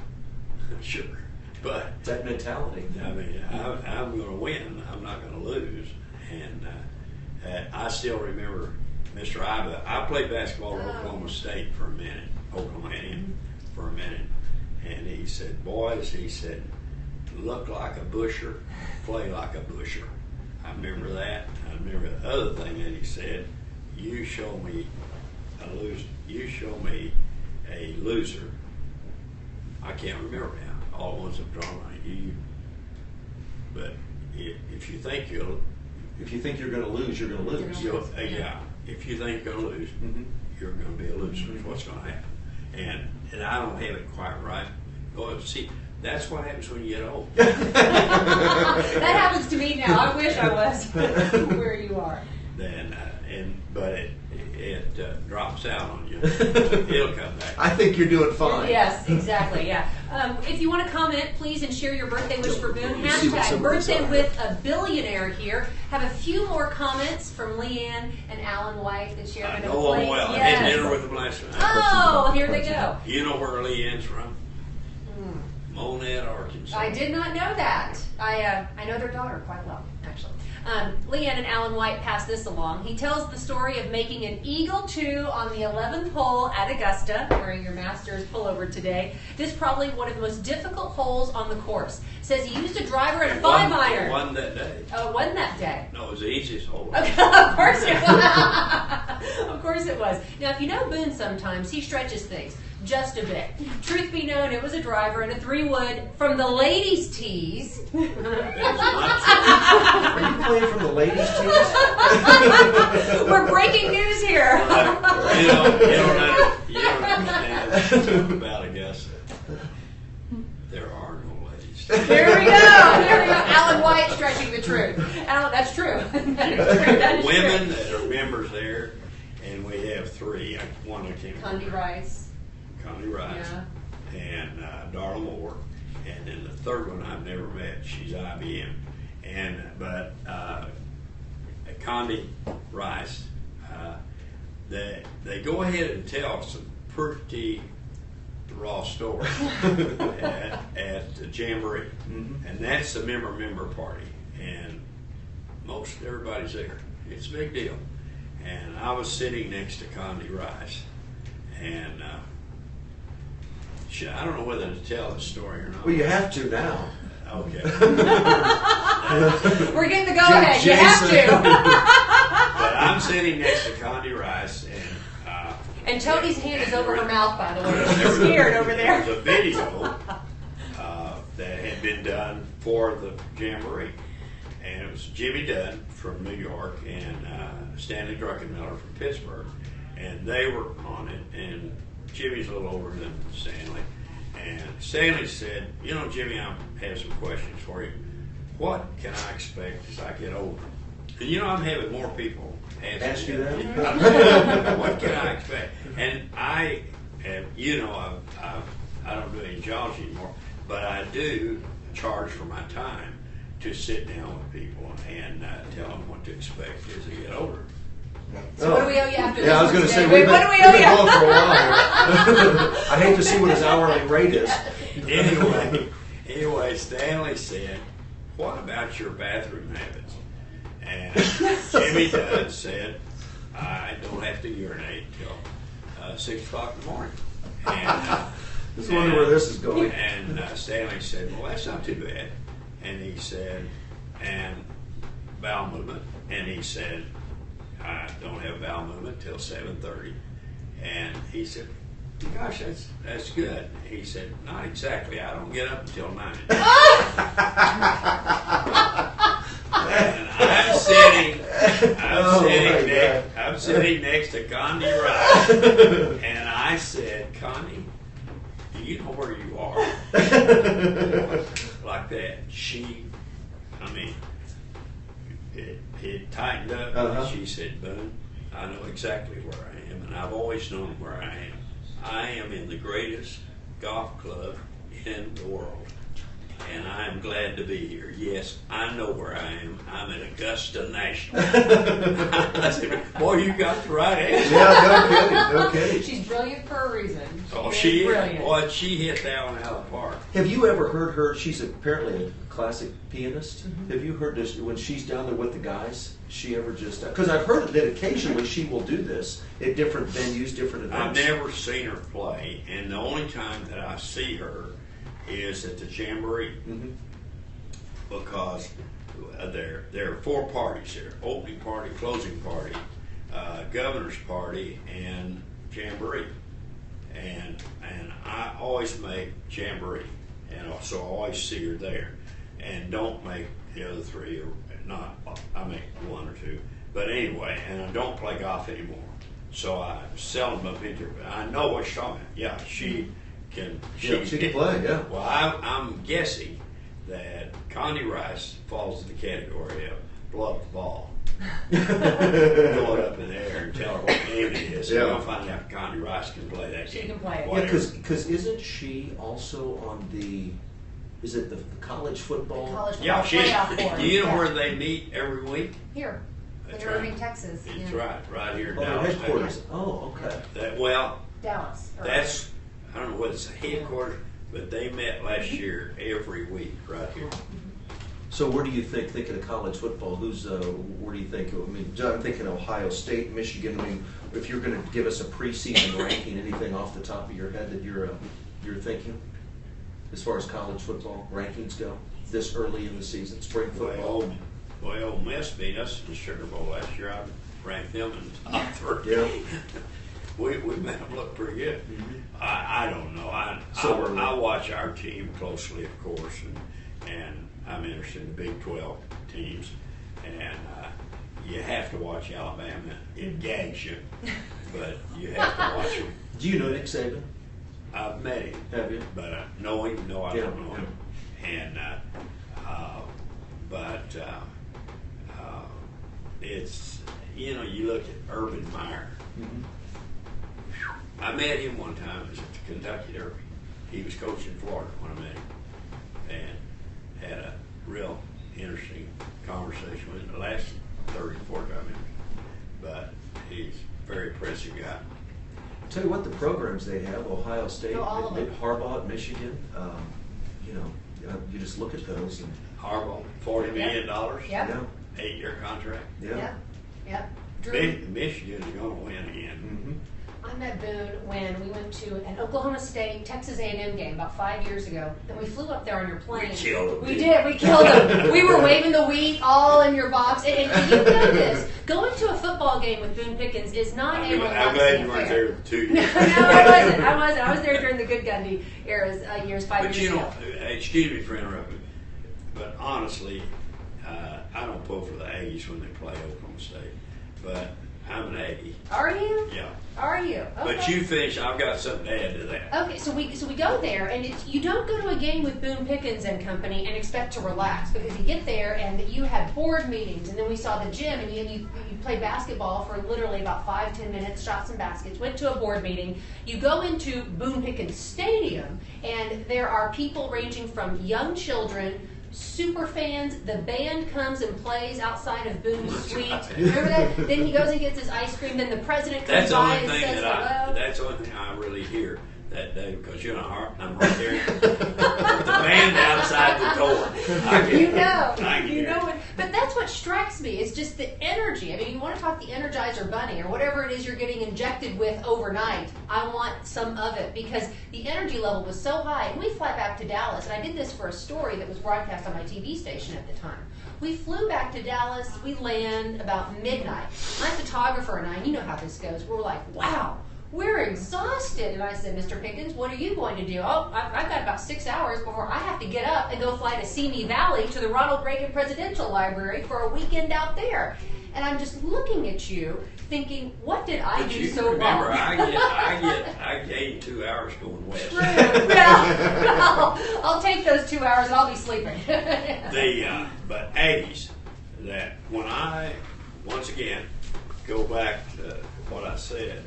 Sure, but That mentality. I mean, I'm going to win. I'm not going to lose. And I still remember Mr. Iba. I played basketball at Oklahoma State for a minute, Oklahoma A&M for a minute, and he said, "Boys," he said, "look like a busher, play like a busher." I remember that. I remember the other thing that he said, "You show me a loser." I can't remember now. All the ones I've drawn on you. But if you think you're going to lose, you're going to lose. yeah. If you think you're going to lose, you're going to be a loser. Is what's going to happen. And I don't have it quite right. Oh, see, that's what happens when you get old. That happens to me now. I wish I was where you are. But it drops out on you. It'll come back. I think you're doing fine. Yes, exactly. Yeah. If you want to comment, please, and share your birthday wish for Boone. You see what Hashtag some birthday of these are. with a billionaire here. Have a few more comments from Leanne and Alan White that share. I know them well. I had dinner with them last night. Oh, here they go. You know where Leanne's from? Monette, Arkansas. I did not know that. I know their daughter quite well, actually. Leanne and Alan White passed this along. He tells the story of making an Eagle 2 on the 11th hole at Augusta, wearing your Masters pullover today. This is probably one of the most difficult holes on the course. Says he used a driver and a 5-iron. It wasn't that day. Oh, it wasn't that day. No, it was the easiest hole. Okay, of course it was. Of course it was. Now, if you know Boone sometimes, he stretches things just a bit. Truth be known, it was a driver and a 3-wood from the ladies' tees. Are you playing from the ladies' tees? We're breaking news here. You don't understand about Augusta. There are no ladies. There we go. There we go. Alan White stretching the truth. Alan, that's true. That is true. That is Women true. that are members there, and we have 3. One I can't remember. Condi Rice. Connie Rice, Yeah. and Darla Moore, and then the third one I've never met. She's IBM, but Condi Rice, they go ahead and tell some pretty raw stories at the Jamboree, and that's the member party, and most everybody's there. It's a big deal, and I was sitting next to Condi Rice, and I don't know whether to tell the story or not. Well, you have to now. Okay. We're getting the go-ahead. You have to. But I'm sitting next to Condi Rice, And Tony's hand is over her mouth, by the way. She's scared over there. There was a video that had been done for the Jamboree. And it was Jimmy Dunn from New York and Stanley Druckenmiller from Pittsburgh. And they were on it. And Jimmy's a little older than Stanley. And Stanley said, you know, Jimmy, I have some questions for you. What can I expect as I get older? And you know, I'm having more people ask you that? What can I expect? And I have, you know, I don't do any jobs anymore, but I do charge for my time to sit down with people and tell them what to expect as they get older. So what do we owe you after this? Yeah, I was going to say, Wait, what do we owe you? going for a while. I hate to see what his hourly rate is. Anyway, Stanley said, what about your bathroom habits? And Jimmy Dunn said, I don't have to urinate till 6 o'clock in the morning. And, Just wonder where this is going. And Stanley said, well, that's not too bad. And he said, and bowel movement. And he said, I don't have bowel movement till 7:30. And he said, gosh, that's good. He said, not exactly. I don't get up until 9. And I'm sitting next to Condi Rice, and I said, Condi, do you know where you are? Like that. It tightened up, and she said, Boone, I know exactly where I am, and I've always known where I am. I am in the greatest golf club in the world, and I am glad to be here. Yes, I know where I am. I'm at Augusta National. I said, boy, you got the right answer. Yeah, no kidding. She's brilliant for a reason. Oh, she is. Brilliant. Boy, she hit that one out of the park. Have you ever heard her? She's apparently a classic pianist. Have you heard this when she's down there with the guys? She ever just, because I've heard that occasionally she will do this at different venues, different I've events. never seen her play, and the only time that I see her is at the Jamboree, because there are 4 parties here: opening party, closing party, governor's party, and Jamboree. And I always make Jamboree, and so I always see her there, and don't make the other 3, or not. I make 1 or 2, but anyway, and I don't play golf anymore, so I seldom bump into her. But I know what she's talking about. Yeah, she can. She can play. Yeah. Well, I'm guessing that Condi Rice falls in the category of blow up the ball. Throw it up in the air and tell her what game it is. Yeah. And we'll find out if Condi Rice can play that game. She can play it. Yeah, Whatever. because isn't she also on the? Is it the college football? College Yeah, football playoff board. do you know Yeah. where they meet every week? Here. That's In right. Irving, Texas. That's Yeah. right here in Oh, their Dallas. headquarters. Oh, okay. Well, Dallas. Or- that's, I don't know whether it's a headquarters, but they met last year every week right here. So where do you think, thinking of college football, where do you think, I mean, I'm thinking Ohio State, Michigan, I mean, if you're going to give us a preseason ranking, anything off the top of your head that you're thinking, as far as college football rankings go, this early in the season, spring football? Well, Ole Miss beat us in the Sugar Bowl last year. I ranked them in the top 30. Yeah. we made them look pretty good. Mm-hmm. I don't know. I watch our team closely, of course, and I'm interested in the Big 12 teams. And you have to watch Alabama. It gags you, but you have to watch them. Do you know Nick Saban? I've met him. Have you? But know him? No, I Yeah, don't know him. And it's, you know, you look at Urban Meyer. Mm-hmm. I met him one time. It was at the Kentucky Derby. He was coaching Florida when I met him, and had a real interesting conversation with him. It lasted 30, 45 minutes. But he's a very impressive guy. Tell you what, the programs they have, Ohio State, Oh, all of them. Harbaugh at Michigan, you know, you just look at those and Harbaugh, $40 million, Yep. yeah, 8-year contract. Yep. Yep. Drew, Michigan's going to win again. mm-hmm. I met Boone when we went to an Oklahoma State Texas A&M game about 5 years ago. And we flew up there on your plane. We killed them. We did. We killed them. We were waving the wheat all in your box. And you know this. Going to a football game with Boone Pickens is not a relaxing I'm glad you weren't affair. there 2 years. No, I wasn't. I was there during the Good Gundy years 5 years But you ago. know, excuse me for interrupting, but honestly, I don't pull for the Aggies when they play Oklahoma State. But I'm an Aggie. Are you? Yeah. Are you? Okay. But you finish. I've got something to add to that. Okay, so we go there, and you don't go to a game with Boone Pickens and company and expect to relax, because you get there and you have board meetings, and then we saw the gym, and you played basketball for literally about 5-10 minutes, shot some baskets, went to a board meeting. You go into Boone Pickens Stadium, and there are people ranging from young children, super fans. The band comes and plays outside of Boone's suite. Remember that? Then he goes and gets his ice cream. Then the president comes That's the by only and thing says hello. That's the only thing I really hear that day, because you know I'm right there with the band outside the door. You know, I can you hear know it. it. But that's what strikes me. It's just the energy. I mean, you want to talk the Energizer Bunny or whatever it is you're getting injected with overnight. I want some of it, because the energy level was so high. And we fly back to Dallas, and I did this for a story that was broadcast on my TV station at the time. We flew back to Dallas. We land about midnight. My photographer and I, you know how this goes, we're like, wow, we're exhausted. And I said, Mr. Pickens, what are you going to do? Oh, I've got about 6 hours before I have to get up and go fly to Simi Valley to the Ronald Reagan Presidential Library for a weekend out there. And I'm just looking at you thinking, what did I But do you so remember, wrong? I gained 2 hours going west. True. Well, I'll take those 2 hours and I'll be sleeping. But Aggies, that when I once again go back to what I said,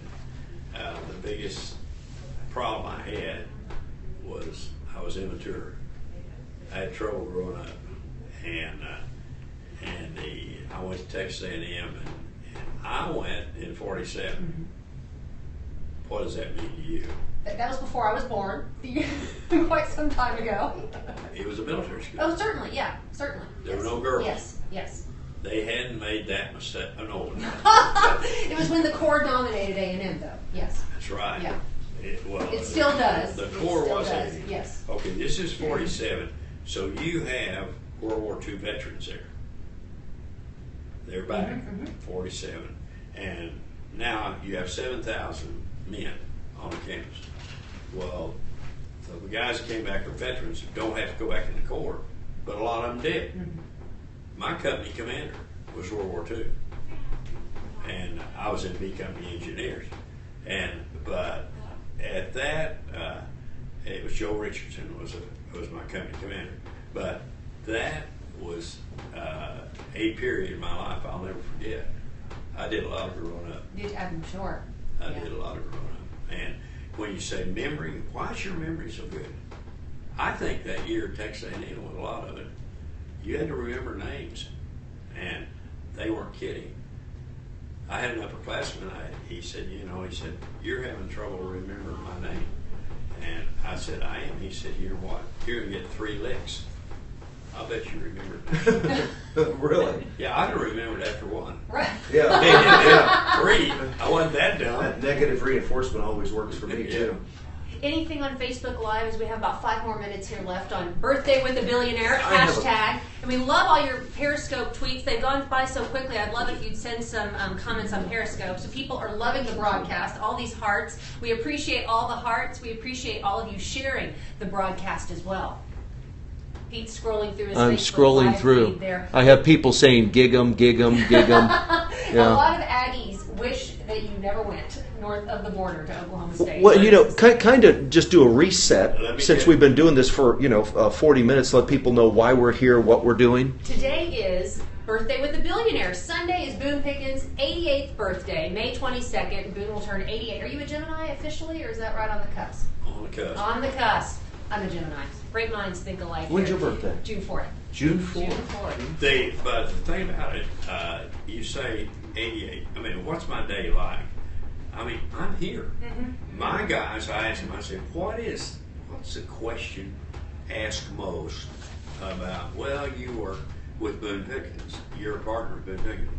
the biggest problem I had was I was immature. I had trouble growing up, and I went to Texas A&M, and I went in '47. Mm-hmm. What does that mean to you? That was before I was born, quite some time ago. It was a military school. Oh, certainly, yeah, certainly. There were Yes. no girls. Yes, yes. They hadn't made that mistake. Oh, no, It was when the Corps dominated A&M, though. Yes. that's right. Yeah. Well, It still does. The It Corps still was does, 80. yes. Okay, this is 47. So you have World War II veterans there. They're back, Mhm, 47. And now you have 7,000 men on the campus. Well, so the guys that came back are veterans who don't have to go back in the Corps, but a lot of them did. Mhm. My company commander was World War II, and I was in B Company Engineers. But at that, it was Joe Richardson was my company commander. But that was a period in my life I'll never forget. I did a lot of growing up. I'm sure. I Yeah. did a lot of growing up. And when you say memory, why is your memory so good? I think that year at Texas A&M with a lot of it, you had to remember names, and they weren't kidding. I had an upperclassman. He said, you're having trouble remembering my name. And I said, I am. He said, you know what? You're going to get 3 licks. I bet you remember. Really? Yeah, I can remember it after one. Right. Yeah. Yeah. Three. I wasn't that dumb. That negative reinforcement always works for me too. Anything on Facebook Live, as we have about 5 more minutes here left on Birthday with a Billionaire, I have a- hashtag. And we love all your Periscope tweets. They've gone by so quickly. I'd love if you'd send some comments on Periscope. So people are loving the broadcast, all these hearts. We appreciate all the hearts. We appreciate all of you sharing the broadcast as well. Pete's scrolling through his I'm Facebook scrolling Live through. feed there. I have people saying gig 'em, gig 'em, gig 'em. A Yeah. lot of Aggies wish that you never went north of the border to Oklahoma State. Well, you know, kind of just do a reset Let me since get- we've been doing this for 40 minutes. Let people know why we're here, what we're doing. Today is Birthday with the Billionaire. Sunday is Boone Pickens' 88th birthday, May 22nd. Boone will turn 88. Are you a Gemini officially, or is that right on the cusp? On the cusp. On the cusp. I'm a Gemini. Great minds think alike. When's here. your birthday? June 4th. June June 4th. 4th. But the thing about it, you say 88. I mean, what's my day like? I mean, I'm here. My guys, I ask them, I say, what's the question asked most about, well, you work with Boone Pickens, you're a partner with Boone Pickens.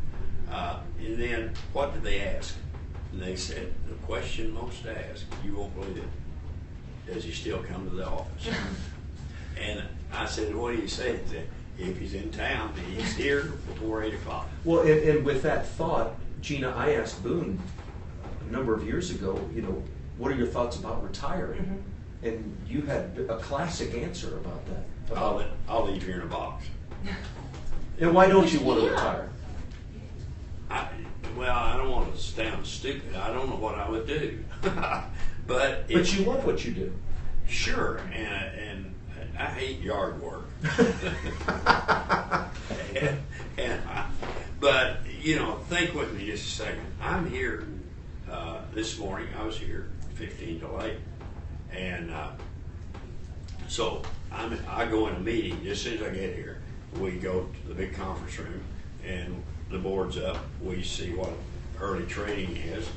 And then what did they ask? And they said, the question most asked, you won't believe it, does he still come to the office? And I said, what do you say? He said, if he's in town, then he's here before 8 o'clock. Well, and with that thought, Gina, I asked Boone a number of years ago, what are your thoughts about retiring? And you had a classic answer about that. I'll leave here in a box. And why don't you want to retire? Well, I don't want to sound stupid. I don't know what I would do. But you love what you do. Sure, and I hate yard work. But think with me just a second. I'm here this morning. I was here 15 to 8, and so I go in a meeting as soon as I get here. We go to the big conference room, and the board's up. We see what early trading is,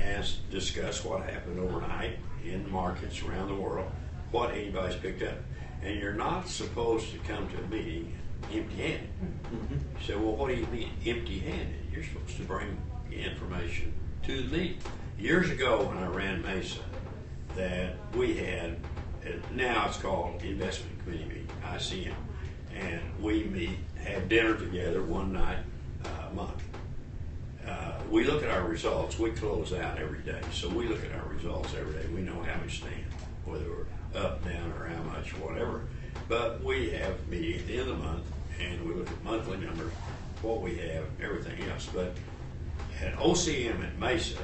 and discuss what happened overnight in the markets around the world, what anybody's picked up. And you're not supposed to come to a meeting empty-handed. You say, well, what do you mean empty-handed? You're supposed to bring information to the meeting. Years ago when I ran Mesa, that we had, now it's called Investment Committee Meeting, ICM, and we have dinner together one night a month. We look at our results. We close out every day, so we look at our results every day. We know how we stand, whether we're up, down, or how much, whatever. But we have a meeting at the end of the month, and we look at monthly numbers, what we have, everything else. But at OCM at Mesa,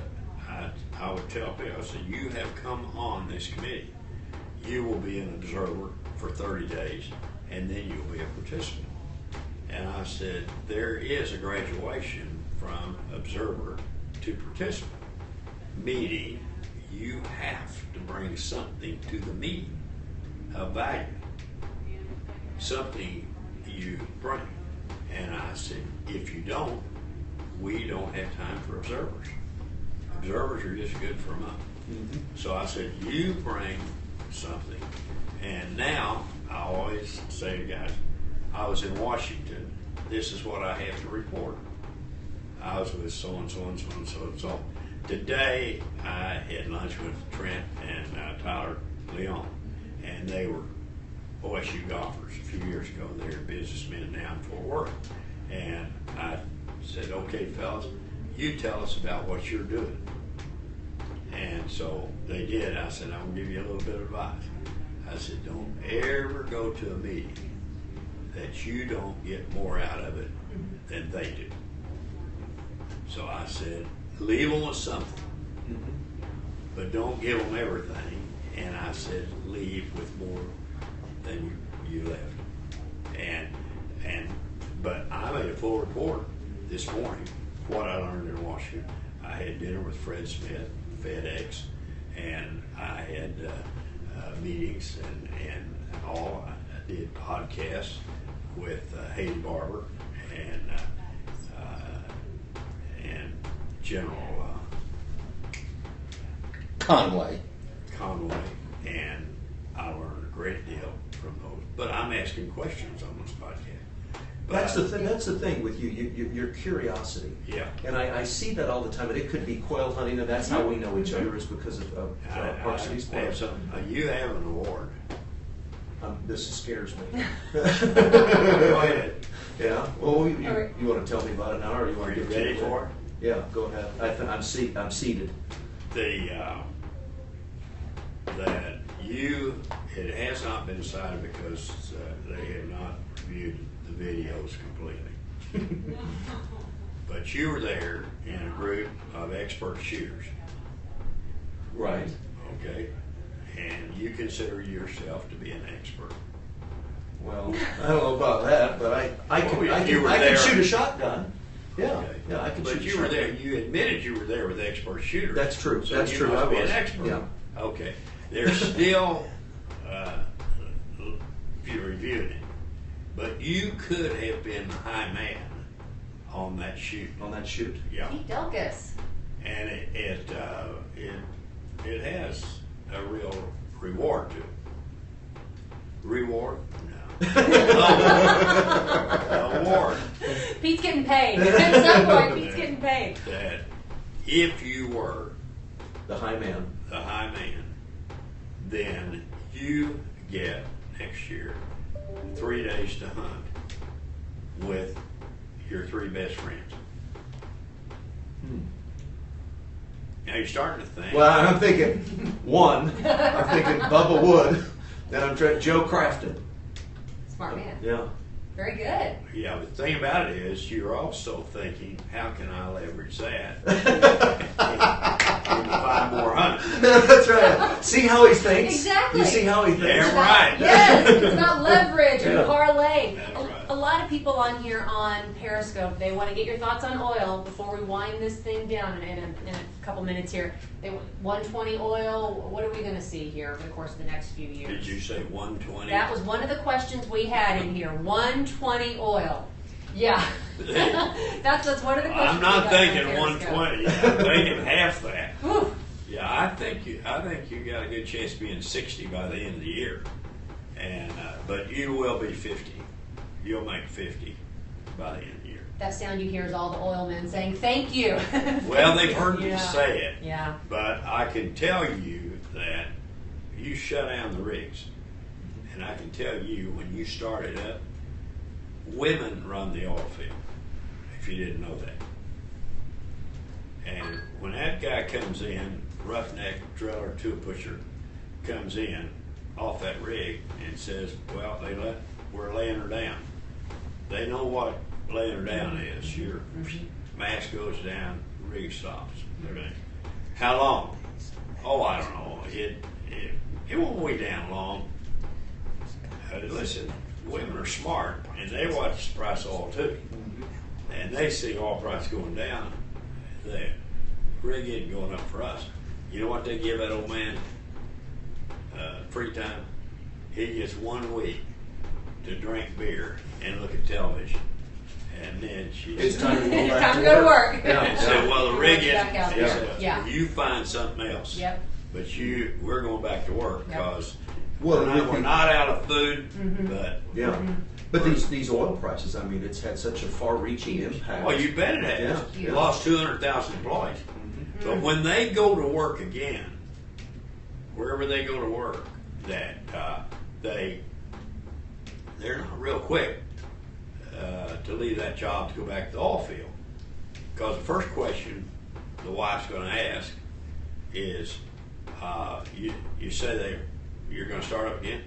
I would tell people, I said, you have come on this committee. You will be an observer for 30 days, and then you'll be a participant. And I said, there is a graduation from observer to participant. Meaning, you have to bring something to the meeting of value. Something you bring. And I said, if you don't, we don't have time for observers. Observers are just good for a month. So I said, you bring something. And now, I always say to guys, I was in Washington, this is what I have to report. I was with so-and-so and so-and-so and so. Today, I had lunch with Trent and Tyler Leon, and they were OSU golfers a few years ago. They're businessmen now in Fort Worth. And I said, okay, fellas, you tell us about what you're doing. And so they did. I said, I'm going to give you a little bit of advice. I said, don't ever go to a meeting that you don't get more out of it than they do. So I said, leave them with something, but don't give them everything. And I said, leave with more than you left. But I made a full report this morning, what I learned in Washington. I had dinner with Fred Smith, FedEx, and I had meetings and all. I did podcasts with Haley Barber and General Conway. and I learned a great deal from those. But I'm asking questions on those podcasts. That's the thing. That's the thing with you. Your curiosity. Yeah. And I see that all the time. And it could be quail hunting, and that's how we know each other is because of Park City's quail. You have an award. This scares me. Go ahead. Yeah. Well, you want to tell me about it now, or you want Are to you get ready to it? for it? Yeah. Go ahead. I'm seated. It has not been decided because they have not reviewed the videos completely. But you were there in a group of expert shooters, Right. okay? And you consider yourself to be an expert. Well, I don't know about that, but I can shoot a shotgun. Yeah. Okay. Yeah. I can shoot. But a you were shotgun. there. You admitted you were there with expert shooters. That's true. So That's you true. must I be was. an expert. Yeah. Okay. There's still you reviewed it, but you could have been the high man on that shoot. On that shoot. Yeah. Pete Delkus. And it has a real reward to it. Reward? No. Award. Pete's getting paid. At some point, Pete's getting paid. That if you were The high man. the high man, then you get next year 3 days to hunt with your 3 best friends. Now you're starting to think. Well, I'm thinking one. I'm thinking Bubba Wood. Then I'm trying Joe Crafton. Smart man. Yeah. Very good. Yeah, but the thing about it is, you're also thinking, how can I leverage that and find more hunters? That's right. See how he thinks. Exactly. You see how he thinks. Damn right. Yes, it's about leverage and Yeah. parlay. That's A, right. a lot of people on here on Periscope, they want to get your thoughts on oil before we wind this thing down in a couple minutes here. They want 120 oil. What are we going to see here over the course of the next few years? Did you say 120? That was one of the questions we had in here. 120 oil. Yeah. that's one of the questions. I'm not we got thinking on Periscope. 120. I'm thinking half that. Whew. Yeah, I think you got a good chance of being 60 by the end of the year, and but you will be 50. You'll make 50 by the end of the year. That sound you hear is all the oil men saying thank you. Well, they've heard you Yeah. say it. Yeah. But I can tell you that you shut down the rigs. And I can tell you, when you started up, women run the oil field, if you didn't know that. And when that guy comes in, roughneck driller two pusher, comes in off that rig and says, well, we're laying her down. They know what laying her down is. Your mask goes down, rig stops. Everything. How long? Oh, I don't know. It won't weigh down long. Listen, women are smart, and they watch the price of oil too. And they see oil price going down. The rig isn't going up for us. You know what they give that old man free time? He gets 1 week to drink beer and look at television. And then It's time to go back Time to go to work. Yeah. said, well, the rig Back out isn't. He there. said, Yeah. you find something else. Yep. But we're going back to work Yep. because Well, we're not out of food, but Yeah. But these oil prices, I mean, it's had such a far-reaching impact. well, you bet it has. Yeah. You lost 200,000 employees. But when they go to work again, wherever they go to work, that they're not real quick to leave that job to go back to the oil field. Because the first question the wife's going to ask is, you say you're going to start up again?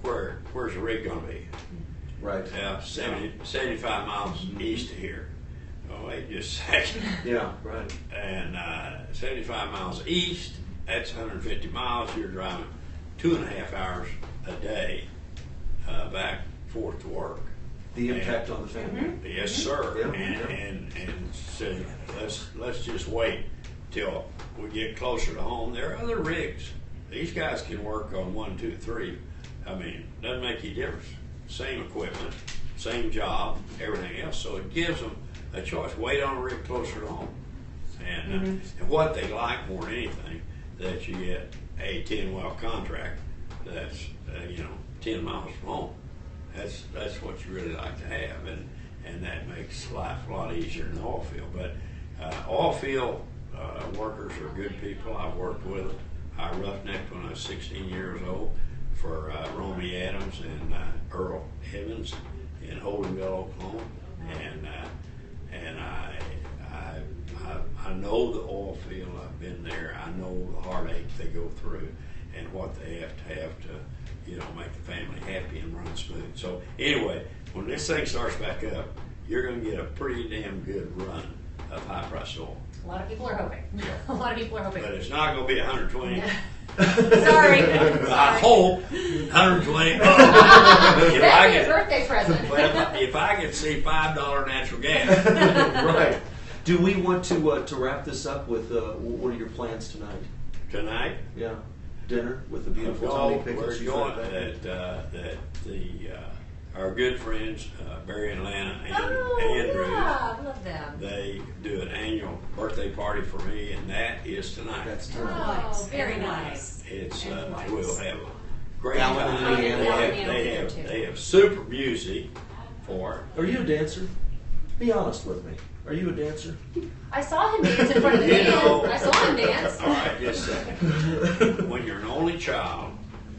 Where's the rig going to be? Right. 75 miles east of here. Oh, wait just a second. Yeah, right. And 75 miles east, that's 150 miles. You're driving 2.5 hours a day back forth to work. The impact on the family. Yes, sir. Yeah. And said, let's just wait till we get closer to home. There are other rigs. These guys can work on 1, 2, 3. I mean, doesn't make any difference. Same equipment, same job, everything else. So it gives them a choice. Wait on a rig closer to home. And what they like more than anything, that you get a 10-well contract that's 10 miles from home. That's what you really like to have, and that makes life a lot easier in the oil field. But oil field workers are good people. I worked with them. I roughnecked when I was 16 years old for Romie Adams and Earl Evans in Holdenville, Oklahoma, and I know the oil field. I've been there. I know the heartache they go through and what they have to make the family happy and run smooth. So anyway, when this thing starts back up, you're going to get a pretty damn good run of high-price oil. A lot of people are hoping. A lot of people are hoping. But it's not going to be 120. Sorry. I hope 120. That'd be a birthday present. Well, if I could see $5 natural gas. Right. Do we want to wrap this up with what are your plans tonight? Tonight? Yeah. Dinner with the beautiful Tony Pickett. We're going our good friends, Barry and Lana and Andrew. Yeah, I love them. They do an annual birthday party for me, and that is tonight. That's tonight. Oh, very nice. It's we'll have a great Alan time. and Leanne. They have super music for. Are you a dancer? Be honest with me. Are you a dancer? I saw him dance in front of the band. I saw him dance. All right, just a second. When you're an only child,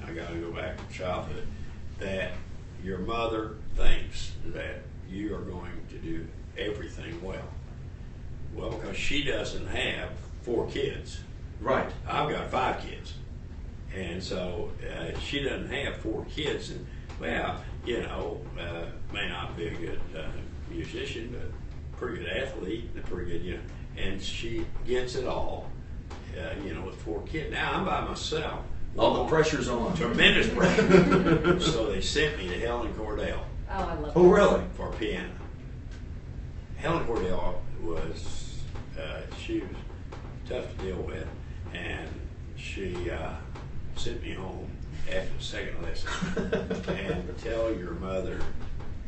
I got to go back to childhood, that your mother thinks that you are going to do everything well. Well, because she doesn't have 4 kids. Right. I've got 5 kids. And so she doesn't have 4 kids. And, well, may not be a good musician, but pretty good athlete, and pretty good, and she gets it all, with 4 kids. Now I'm by myself. All the pressure's on. Tremendous pressure. So they sent me to Helen Cordell. Oh, I love Oh, really? For piano. Helen Cordell was, she was tough to deal with, and she sent me home after the second lesson and tell your mother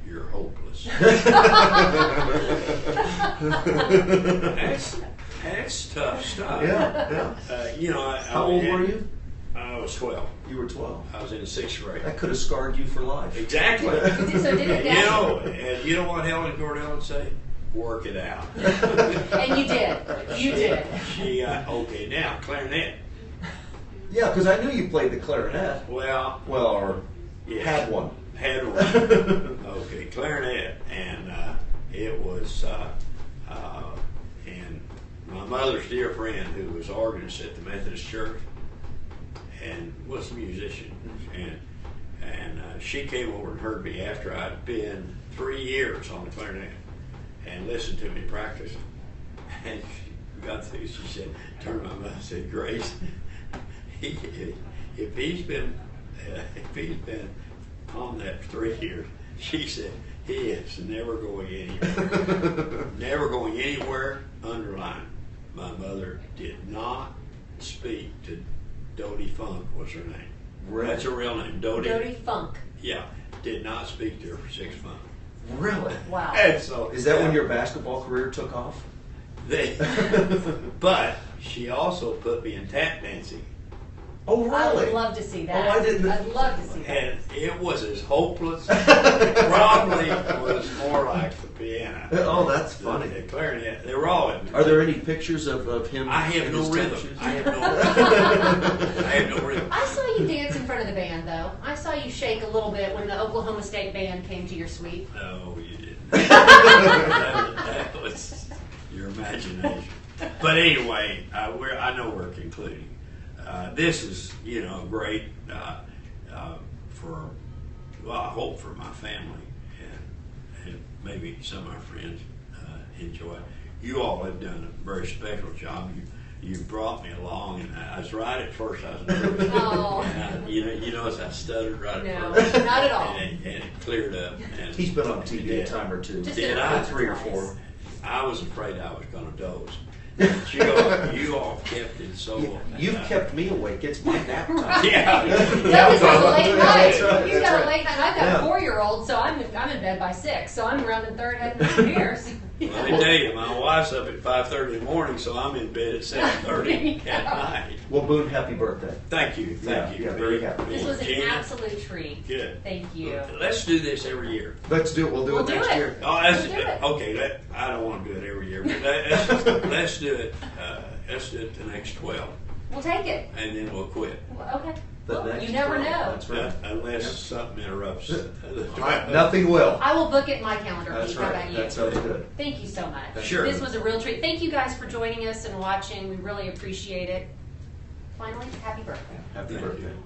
you're hopeless. That's tough stuff. Yeah. How old were you? I was 12. You were 12. I was in the 6th grade. That could have scarred you for life. Exactly. So did it, Dad? And you know what Helen Cordell would say? Work it out. And you did. You did. She okay, now clarinet. Yeah, because I knew you played the clarinet. Well, or yeah. had one. Had one. Okay, clarinet, and it was, and my mother's dear friend, who was organist at the Methodist Church, and was a musician, and she came over and heard me after I'd been 3 years on the clarinet, and listened to me practice, and she got through. She said, turned to my mother and said, Grace, if he's been on that 3 years, she said, he is never going anywhere. Never going anywhere. Underline. My mother did not speak to Dodie Funk, was her name. Really? That's her real name, Dodie. Dodie Funk. Yeah, did not speak to her for 6 months. Really? Wow. And so, Is that when your basketball career took off? But she also put me in tap dancing. Oh, really? I would love to see that. Oh, I didn't. I'd love to see that. And it was as hopeless. It probably was more like the piano. Oh, that's funny. The clarinet. They were all in. Are there any pictures of him? I have in no his rhythm. tennis shoes? I have no rhythm. I have no rhythm. I saw you dance in front of the band, though. I saw you shake a little bit when the Oklahoma State band came to your suite. No, you didn't. that was your imagination. But anyway, I know we're concluding. This is, great I hope for my family and maybe some of our friends enjoy it. You all have done a very special job. You brought me along, and I was right at first. I was nervous. Oh. And you notice I stuttered right at No, first. not at all. And it cleared up. And He's been on TV Yeah. a time or two. Just Did a- I? 3 or 4. I was afraid I was going to doze. But you all kept it so. You've kept me awake. It's my nap time. Yeah. That was a late night. That's right, You've that's got a right. late night. I've got Yeah. a 4-year-old, so I'm in bed by 6. So I'm running third heading downstairs. Let me tell you, my wife's up at 5:30 in the morning, so I'm in bed at 7:30 at night. Well, Boone, happy birthday. Thank you, thank you. Yeah, very happy. This was an Gina, absolute treat. Good. Thank you. Let's do this every year. Let's do it. We'll do We'll it do next it. year. Oh, that's We'll do it. okay. I don't want to do it every year, but let's do it. Let's do it the next 12, We'll take it. and then we'll quit. Well, okay. The Well, next you never 12, know. That's right. Unless something interrupts. Nothing will. I will book it in my calendar. That's Keith. How right. about you? That sounds good. Thank you so much. Sure. This was a real treat. Thank you guys for joining us and watching. We really appreciate it. Finally, happy birthday. Happy Thank birthday. you.